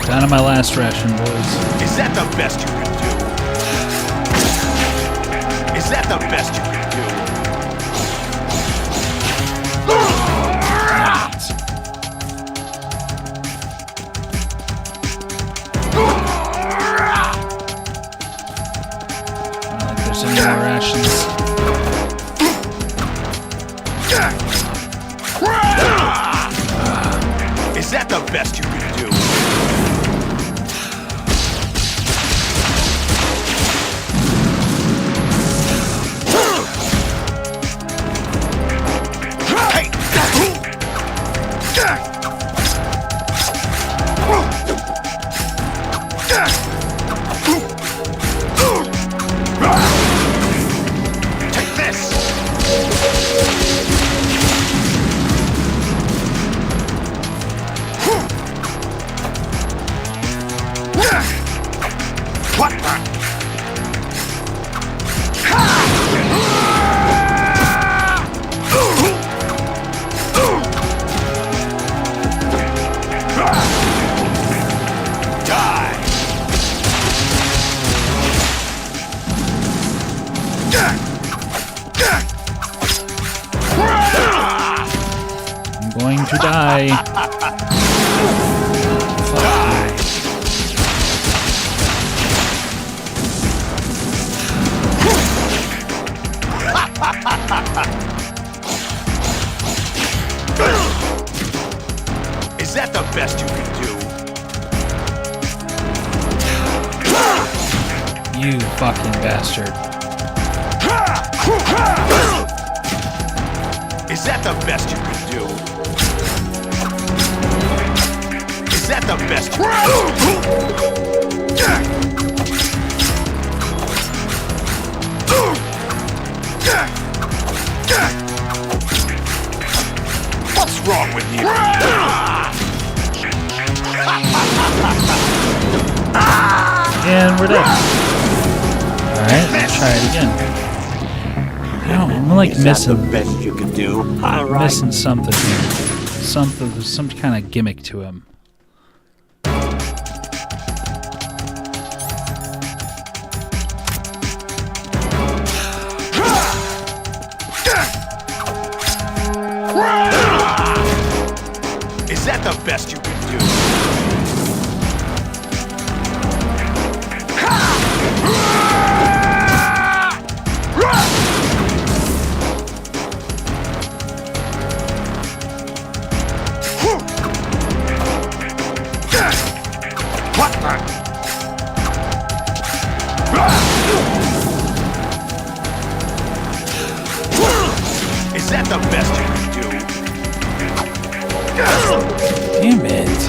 Down to my last ration, boys. Is that the best you can do? Is that the best you can do? Not like there's any more rations. Is that the best you can do? Take this! I'm going to die. Is that the best you can do? You fucking bastard. Is that the best you can do? Is that the best you can do? What's wrong with you? And we're dead. Alright, let's try it again. No, I'm like missing. The best you can do. Missing something here. There's some kind of gimmick to him. Is that the best you can do? What the? Is that the best you can do? Damn it.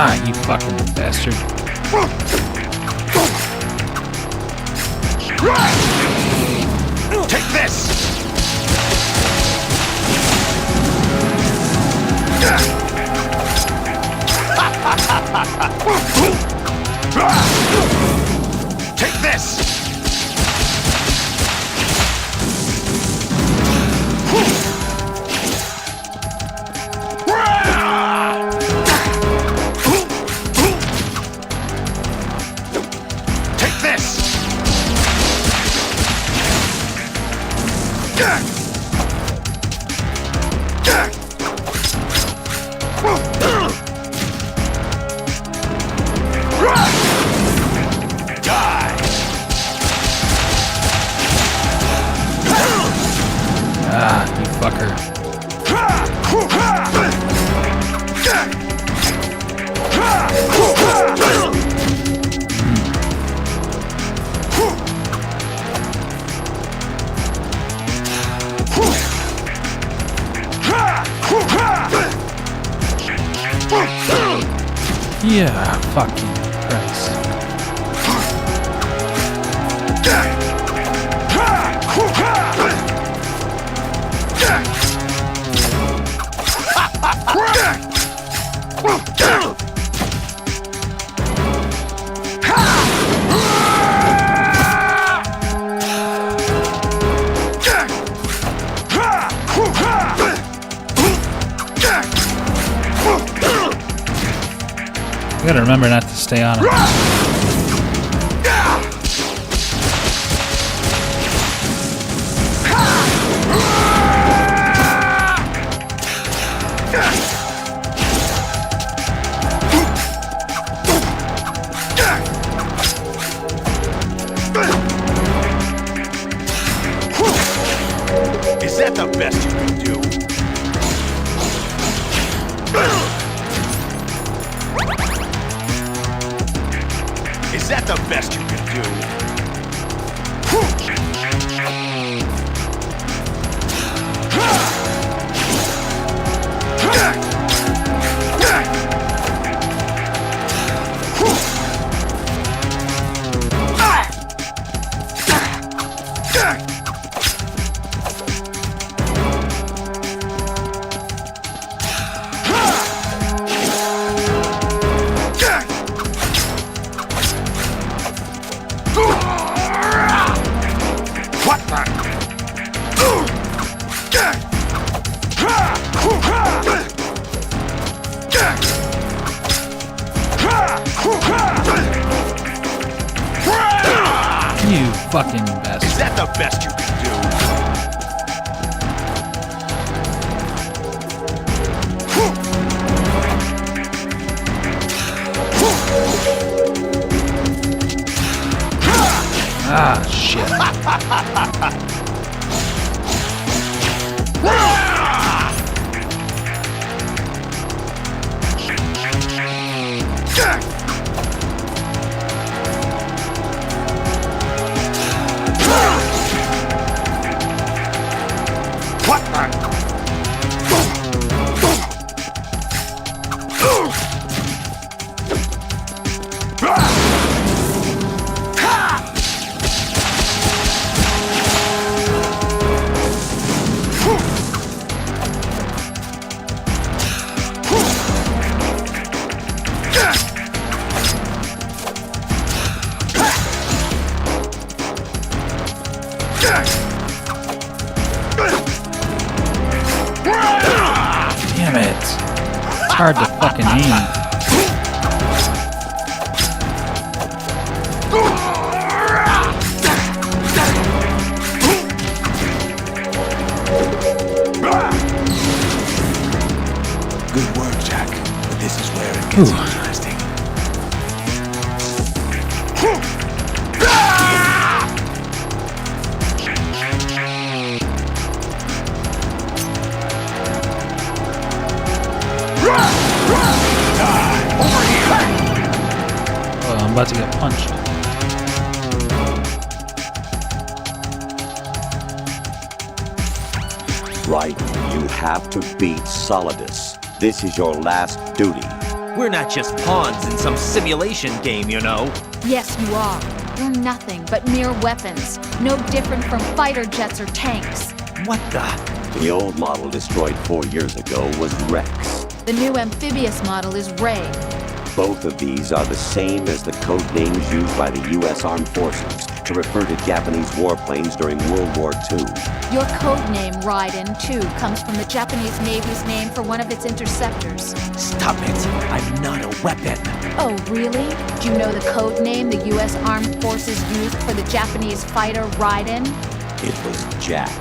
Ah, you fucking bastard. Take this! Take this! Take this! Ah, you fucker. Yeah, fucking Christ. You gotta remember not to stay on it. Is that the best you can do? Is that the best you can do? You fucking bastard. Is that the best you can do? Ah, shit. Damn it. It's hard to fucking aim. Good work, Jack. But this is where it gets interesting. Oh, I'm about to get punched. Right, you have to beat Solidus. This is your last duty. We're not just pawns in some simulation game, you know. Yes, you are. You're nothing but mere weapons. No different from fighter jets or tanks. What the? The old model destroyed 4 years ago was Rex. The new amphibious model is Ray. Both of these are the same as the code names used by the U.S. Armed Forces to refer to Japanese warplanes during World War II. Your code name, Raiden, too, comes from the Japanese Navy's name for one of its interceptors. Stop it! I'm not a weapon. Oh, really? Do you know the code name the U.S. Armed Forces used for the Japanese fighter Raiden? It was Jack.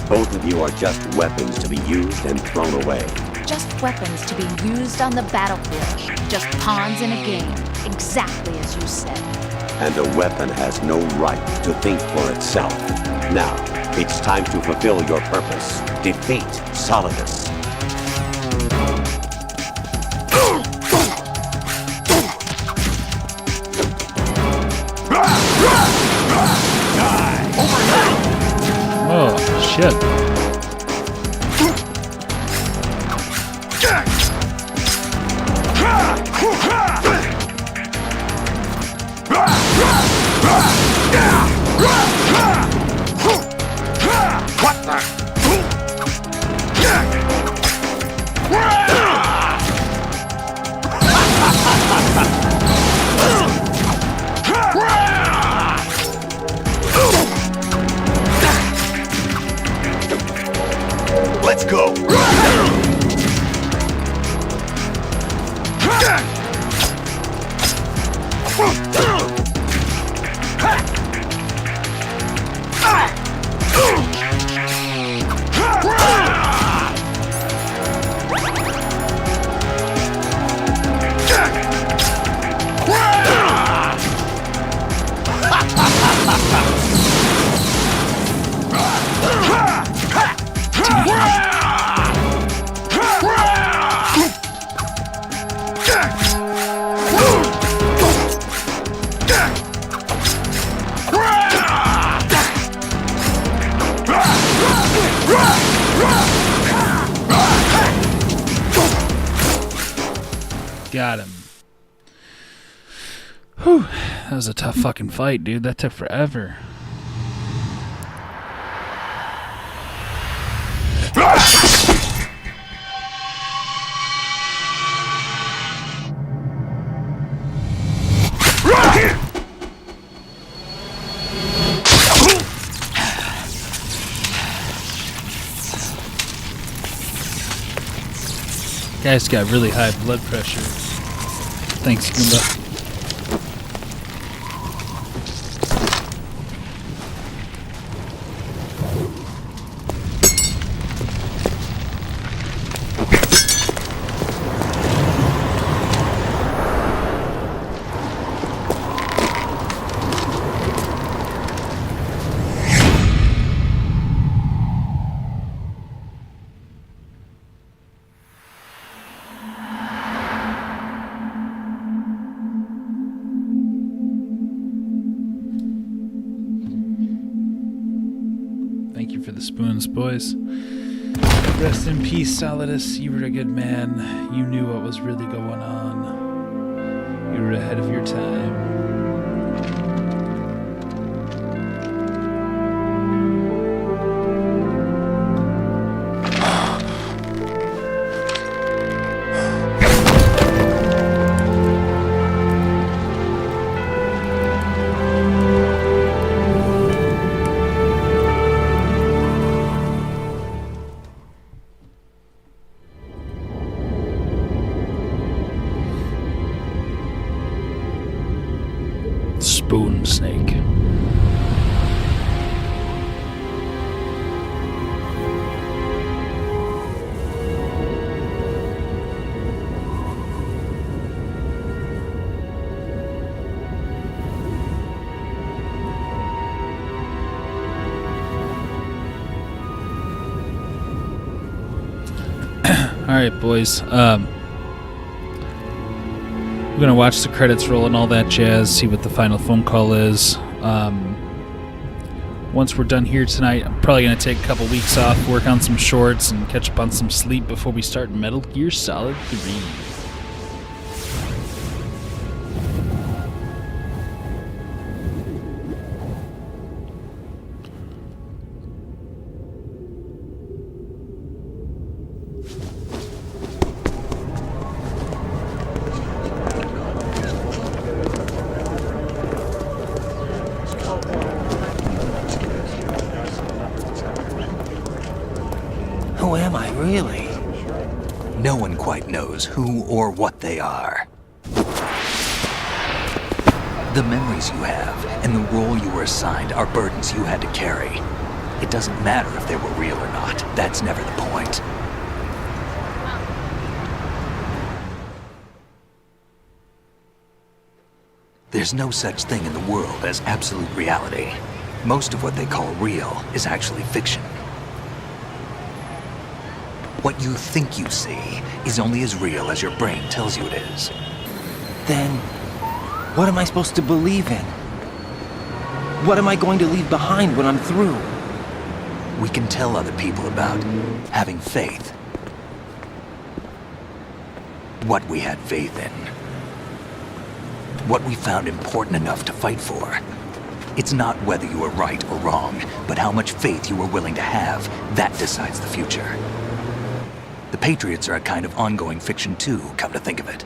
Both of you are just weapons to be used and thrown away. Just weapons to be used on the battlefield. Just pawns in a game. Exactly as you said. And a weapon has no right to think for itself. Now, it's time to fulfill your purpose. Defeat Solidus. Oh, shit. Got him. Whew. That was a tough fucking fight, dude. That took forever. Guy's got really high blood pressure. Thanks, Goomba. Thank you for the spoons, boys. Rest in peace, Solidus. You were a good man. You knew what was really going on. You were ahead of your time. Spoon snake. All right, boys. We're gonna watch the credits roll and all that jazz, see what the final phone call is. Once we're done here tonight, I'm probably gonna take a couple weeks off, work on some shorts, and catch up on some sleep before we start Metal Gear Solid 3. Who am I, really? No one quite knows who or what they are. The memories you have and the role you were assigned are burdens you had to carry. It doesn't matter if they were real or not. That's never the point. There's no such thing in the world as absolute reality. Most of what they call real is actually fiction. What you think you see is only as real as your brain tells you it is. Then, what am I supposed to believe in? What am I going to leave behind when I'm through? We can tell other people about having faith. What we had faith in. What we found important enough to fight for. It's not whether you were right or wrong, but how much faith you were willing to have. That decides the future. The Patriots are a kind of ongoing fiction too, come to think of it.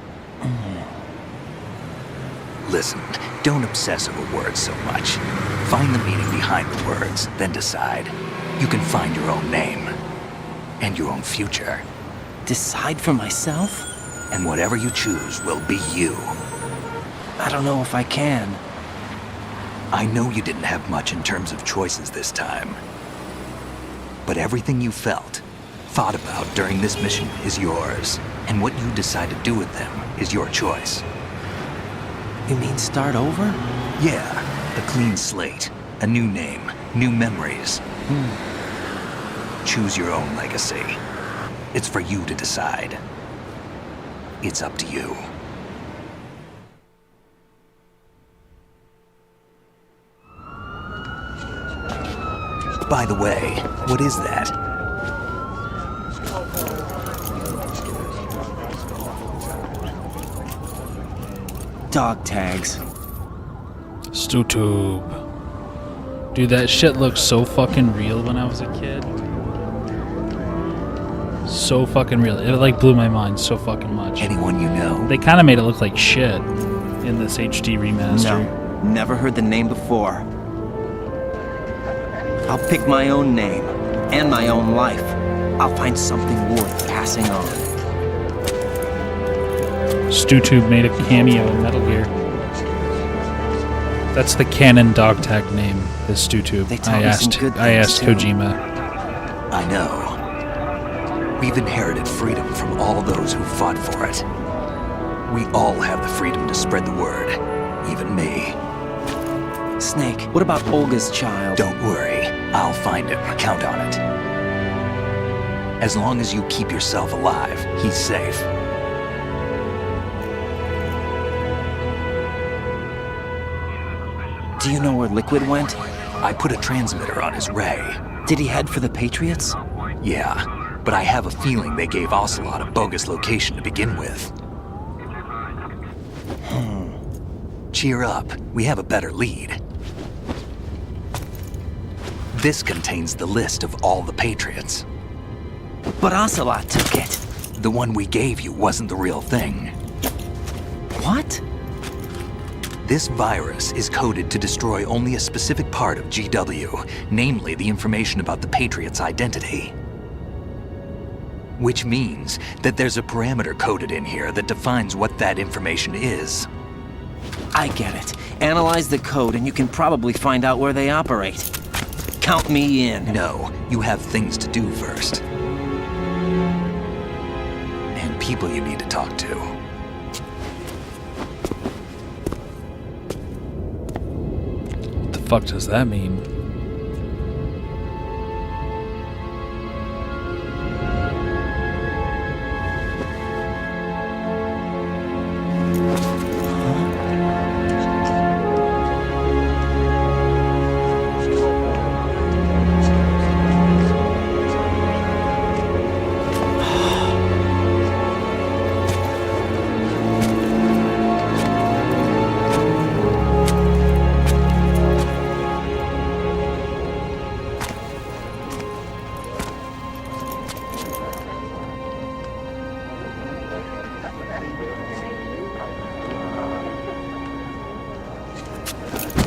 Listen, don't obsess over words so much. Find the meaning behind the words, then decide. You can find your own name. And your own future. Decide for myself? And whatever you choose will be you. I don't know if I can. I know you didn't have much in terms of choices this time. But everything you felt, thought about during this mission is yours, and what you decide to do with them is your choice. You mean start over? Yeah, a clean slate, a new name, new memories. Choose your own legacy. It's for you to decide. It's up to you. By the way, what is that? Dog tags. StuTube. Dude, that shit looked so fucking real when I was a kid. So fucking real. It like blew my mind so fucking much. Anyone you know? They kind of made it look like shit in this HD remaster. No, never heard the name before. I'll pick my own name and my own life. I'll find something worth passing on. StuTube made a cameo in Metal Gear. That's the canon dog tag name, is StuTube. I asked Kojima. I know. We've inherited freedom from all those who fought for it. We all have the freedom to spread the word, even me. Snake, what about Olga's child? Don't worry, I'll find him. Count on it. As long as you keep yourself alive, he's safe. Do you know where Liquid went? I put a transmitter on his ray. Did he head for the Patriots? Yeah, but I have a feeling they gave Ocelot a bogus location to begin with. Cheer up, we have a better lead. This contains the list of all the Patriots. But Ocelot took it. The one we gave you wasn't the real thing. What? This virus is coded to destroy only a specific part of GW, namely the information about the Patriot's identity. Which means that there's a parameter coded in here that defines what that information is. I get it. Analyze the code and you can probably find out where they operate. Count me in. No, you have things to do first. And people you need to talk to. What the fuck does that mean?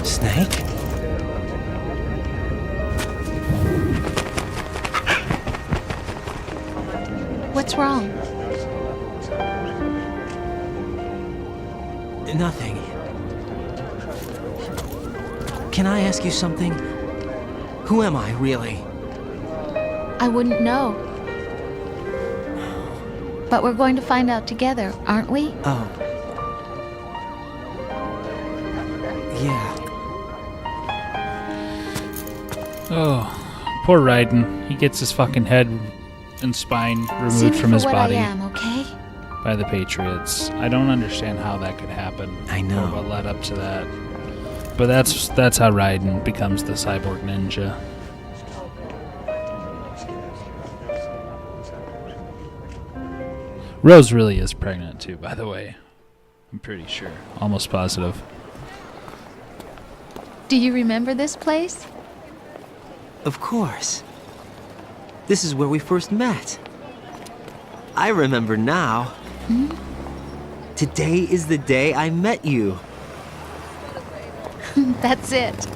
Snake? What's wrong? Nothing. Can I ask you something? Who am I, really? I wouldn't know. But we're going to find out together, aren't we? Oh. Yeah. Oh, poor Raiden. He gets his fucking head and spine removed from his body I am, okay? by the Patriots. I don't understand how that could happen. I know. Or what led up to that. But that's how Raiden becomes the cyborg ninja. Rose really is pregnant too, by the way. I'm pretty sure. Almost positive. Do you remember this place? Of course. This is where we first met. I remember now. Hmm? Today is the day I met you. That's it.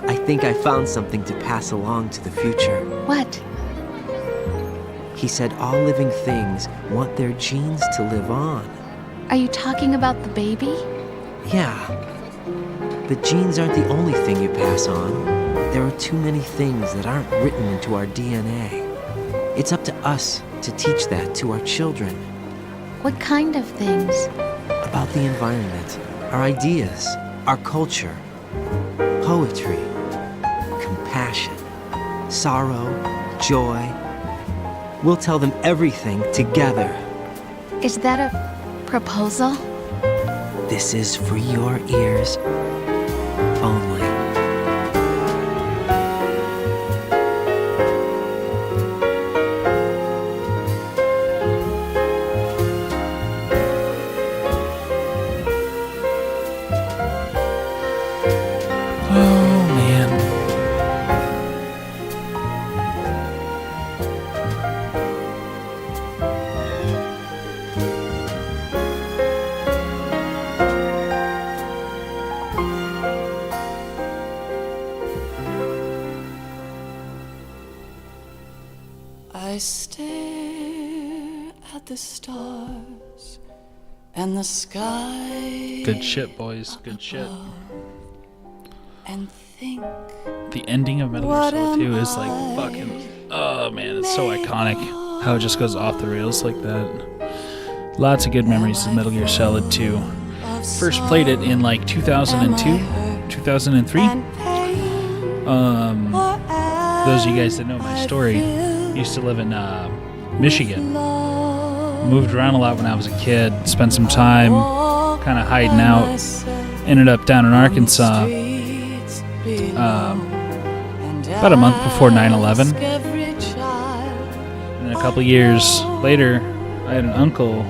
I think I found something to pass along to the future. What? He said all living things want their genes to live on. Are you talking about the baby? Yeah. But genes aren't the only thing you pass on. There are too many things that aren't written into our DNA. It's up to us to teach that to our children. What kind of things? About the environment, our ideas, our culture, poetry, compassion, sorrow, joy. We'll tell them everything together. Is that a proposal? This is for your ears only. Oh, man. I stare at the stars and the sky. Good shit, boys. Good shit. And think. The ending of Metal Gear Solid 2 is like fucking... Oh, man, it's so iconic. How it just goes off the rails like that. Lots of good memories of Metal Gear Solid 2. First played it in like 2002, 2003. Those of you guys that know my story, used to live in Michigan. Moved around a lot when I was a kid. Spent some time kind of hiding out. Ended up down in Arkansas about a month before 9/11. And then a couple years later, I had an uncle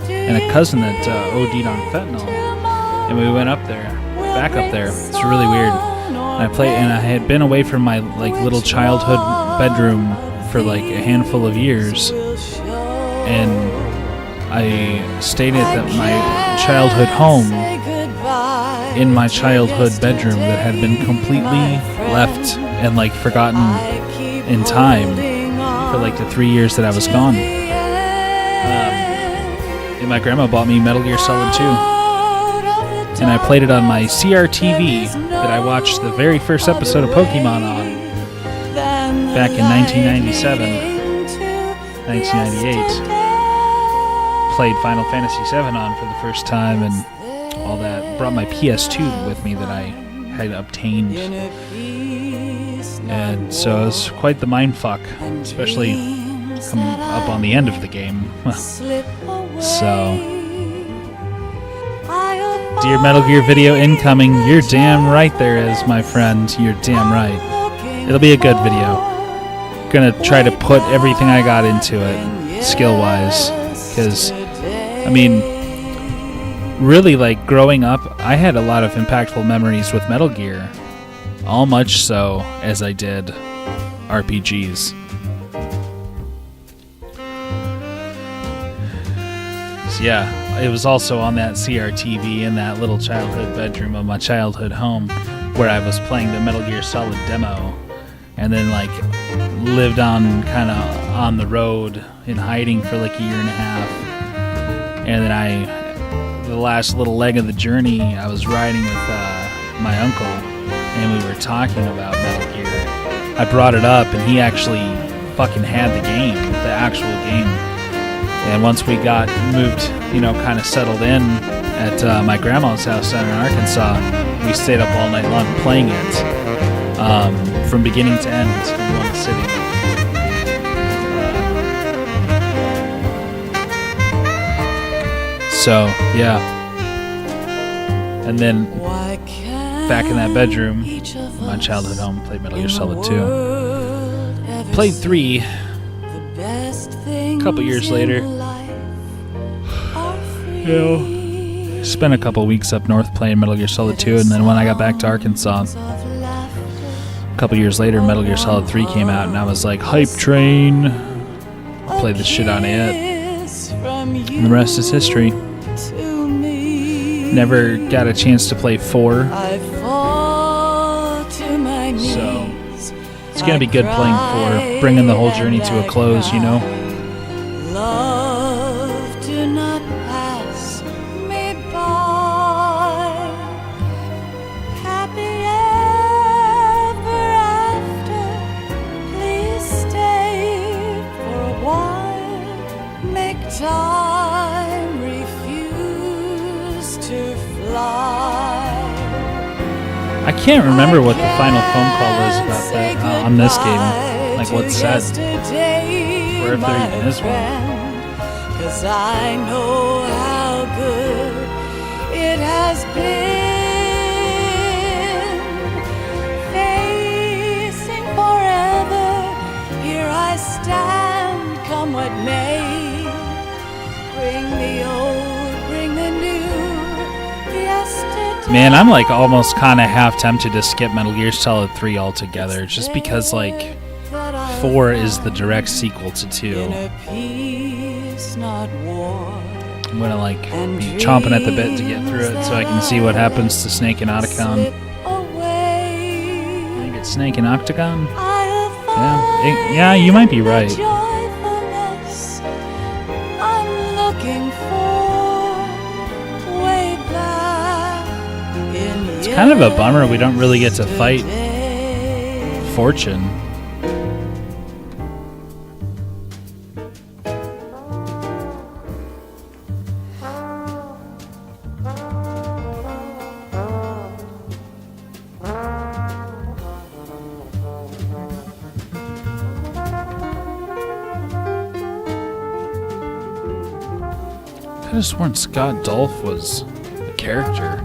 and a cousin that OD'd on fentanyl, and we went up there, back up there. It's really weird. And I had been away from my like little childhood bedroom for like a handful of years, and I stayed at my childhood home in my childhood bedroom that had been completely left and like forgotten in time for like the 3 years that I was gone. And my grandma bought me Metal Gear Solid 2, and I played it on my CRTV that I watched the very first episode of Pokemon on back in 1997, 1998. Played Final Fantasy VII on for the first time and all that. Brought my PS2 with me that I had obtained. And so it was quite the mindfuck, especially coming up on the end of the game. So, dear Metal Gear video incoming, you're damn right there is, my friend. You're damn right. It'll be a good video. Gonna try to put everything I got into it, skill-wise, because, I mean, really, like, growing up, I had a lot of impactful memories with Metal Gear, all much so as I did RPGs. So yeah, it was also on that CRTV in that little childhood bedroom of my childhood home where I was playing the Metal Gear Solid demo, and then like lived on kind of on the road in hiding for like a year and a half. And then the last little leg of the journey, I was riding with my uncle, and we were talking about Metal Gear. I brought it up, and he actually fucking had the game, the actual game. And once we got moved, kind of settled in at my grandma's house down in Arkansas, we stayed up all night long playing it from beginning to end in one sitting. So, yeah. And then, back in that bedroom, my childhood home, played Metal Gear Solid 2. Played 3 a couple years later. Spent a couple weeks up north playing Metal Gear Solid 2, and then when I got back to Arkansas, a couple years later, Metal Gear Solid 3 came out, and I was like, hype train. Played the shit on it. And the rest is history. Never got a chance to play 4. So, it's gonna be good playing 4, bringing the whole journey to a close, Love, do not pass me by. Happy ever after. Please stay for a while. Make time, refuse to fly. I can't remember what the final phone call is about that on this game. Like what's said. Or if there even is one. 'Cause I know how good it has been. Facing forever, here I stand, come what may. Bring the old, bring the new, yesterday. Man, I'm like almost kind of half tempted to skip Metal Gear Solid 3 altogether, just because like 4 is the direct sequel to 2. I'm gonna like be chomping at the bit to get through it so I can see what happens to Snake and Octagon. I think it's Snake and Octagon? Yeah, you might be right. It's kind of a bummer we don't really get to fight Fortune. I could have sworn Scott Dolph was the character.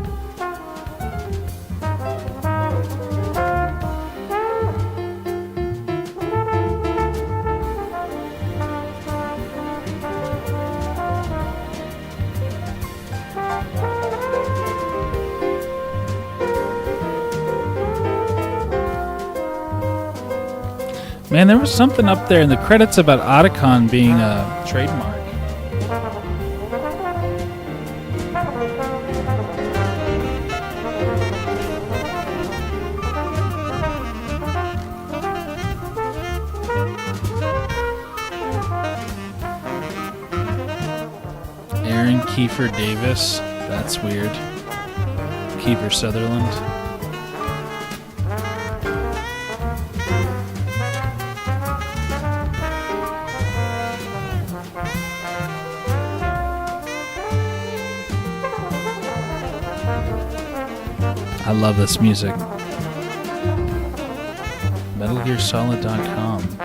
Man, there was something up there in the credits about Otacon being a trademark. Aaron Kiefer Davis. That's weird. Kiefer Sutherland. I love this music. MetalGearSolid.com.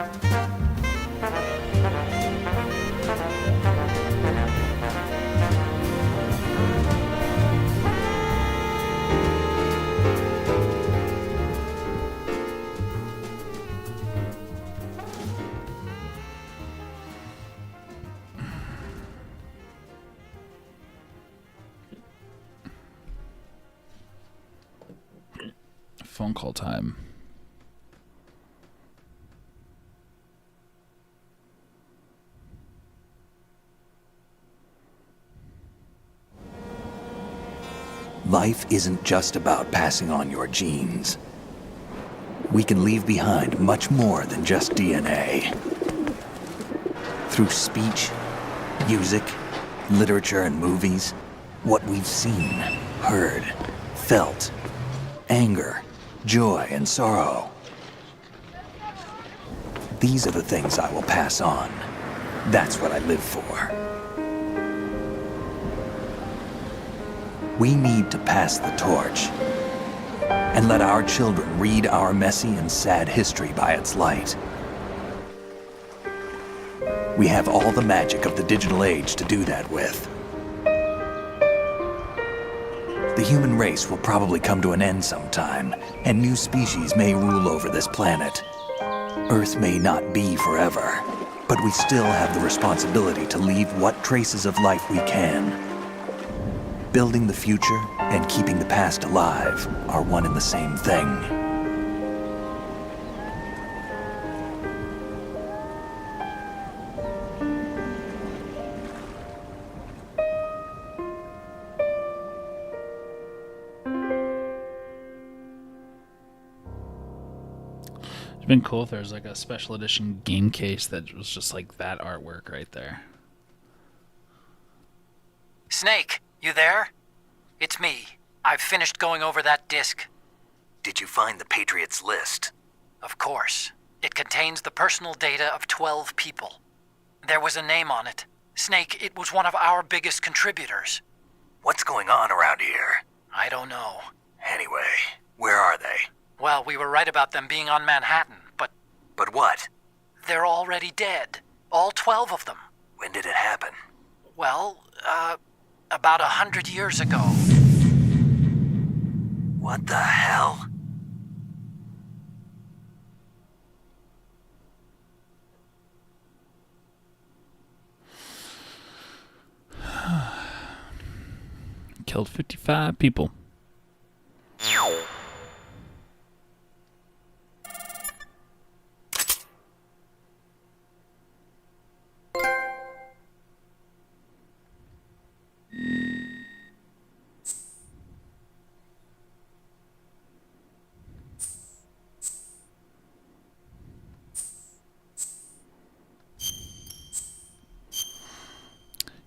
Phone call time. Life isn't just about passing on your genes. We can leave behind much more than just DNA. Through speech, music, literature, and movies, what we've seen, heard, felt, anger, joy, and sorrow. These are the things I will pass on. That's what I live for. We need to pass the torch and let our children read our messy and sad history by its light. We have all the magic of the digital age to do that with. The human race will probably come to an end sometime, and new species may rule over this planet. Earth may not be forever, but we still have the responsibility to leave what traces of life we can. Building the future and keeping the past alive are one and the same thing. It'd been cool if there was like a special edition game case that was just like that artwork right there. Snake, you there? It's me. I've finished going over that disc. Did you find the Patriots list? Of course. It contains the personal data of 12 people. There was a name on it. Snake, it was one of our biggest contributors. What's going on around here? I don't know. Anyway, where are they? Well, we were right about them being on Manhattan, but... But what? They're already dead. All 12 of them. When did it happen? Well, about 100 years ago. What the hell? Killed 55 people.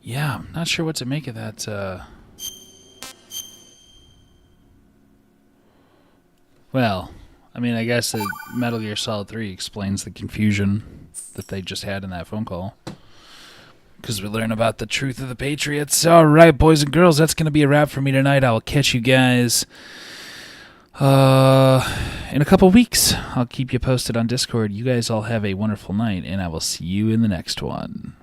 Yeah, I'm not sure what to make of that. Well, I mean, I guess that Metal Gear Solid 3 explains the confusion that they just had in that phone call. Because we learn about the truth of the Patriots. All right, boys and girls, that's going to be a wrap for me tonight. I will catch you guys in a couple weeks. I'll keep you posted on Discord. You guys all have a wonderful night, and I will see you in the next one.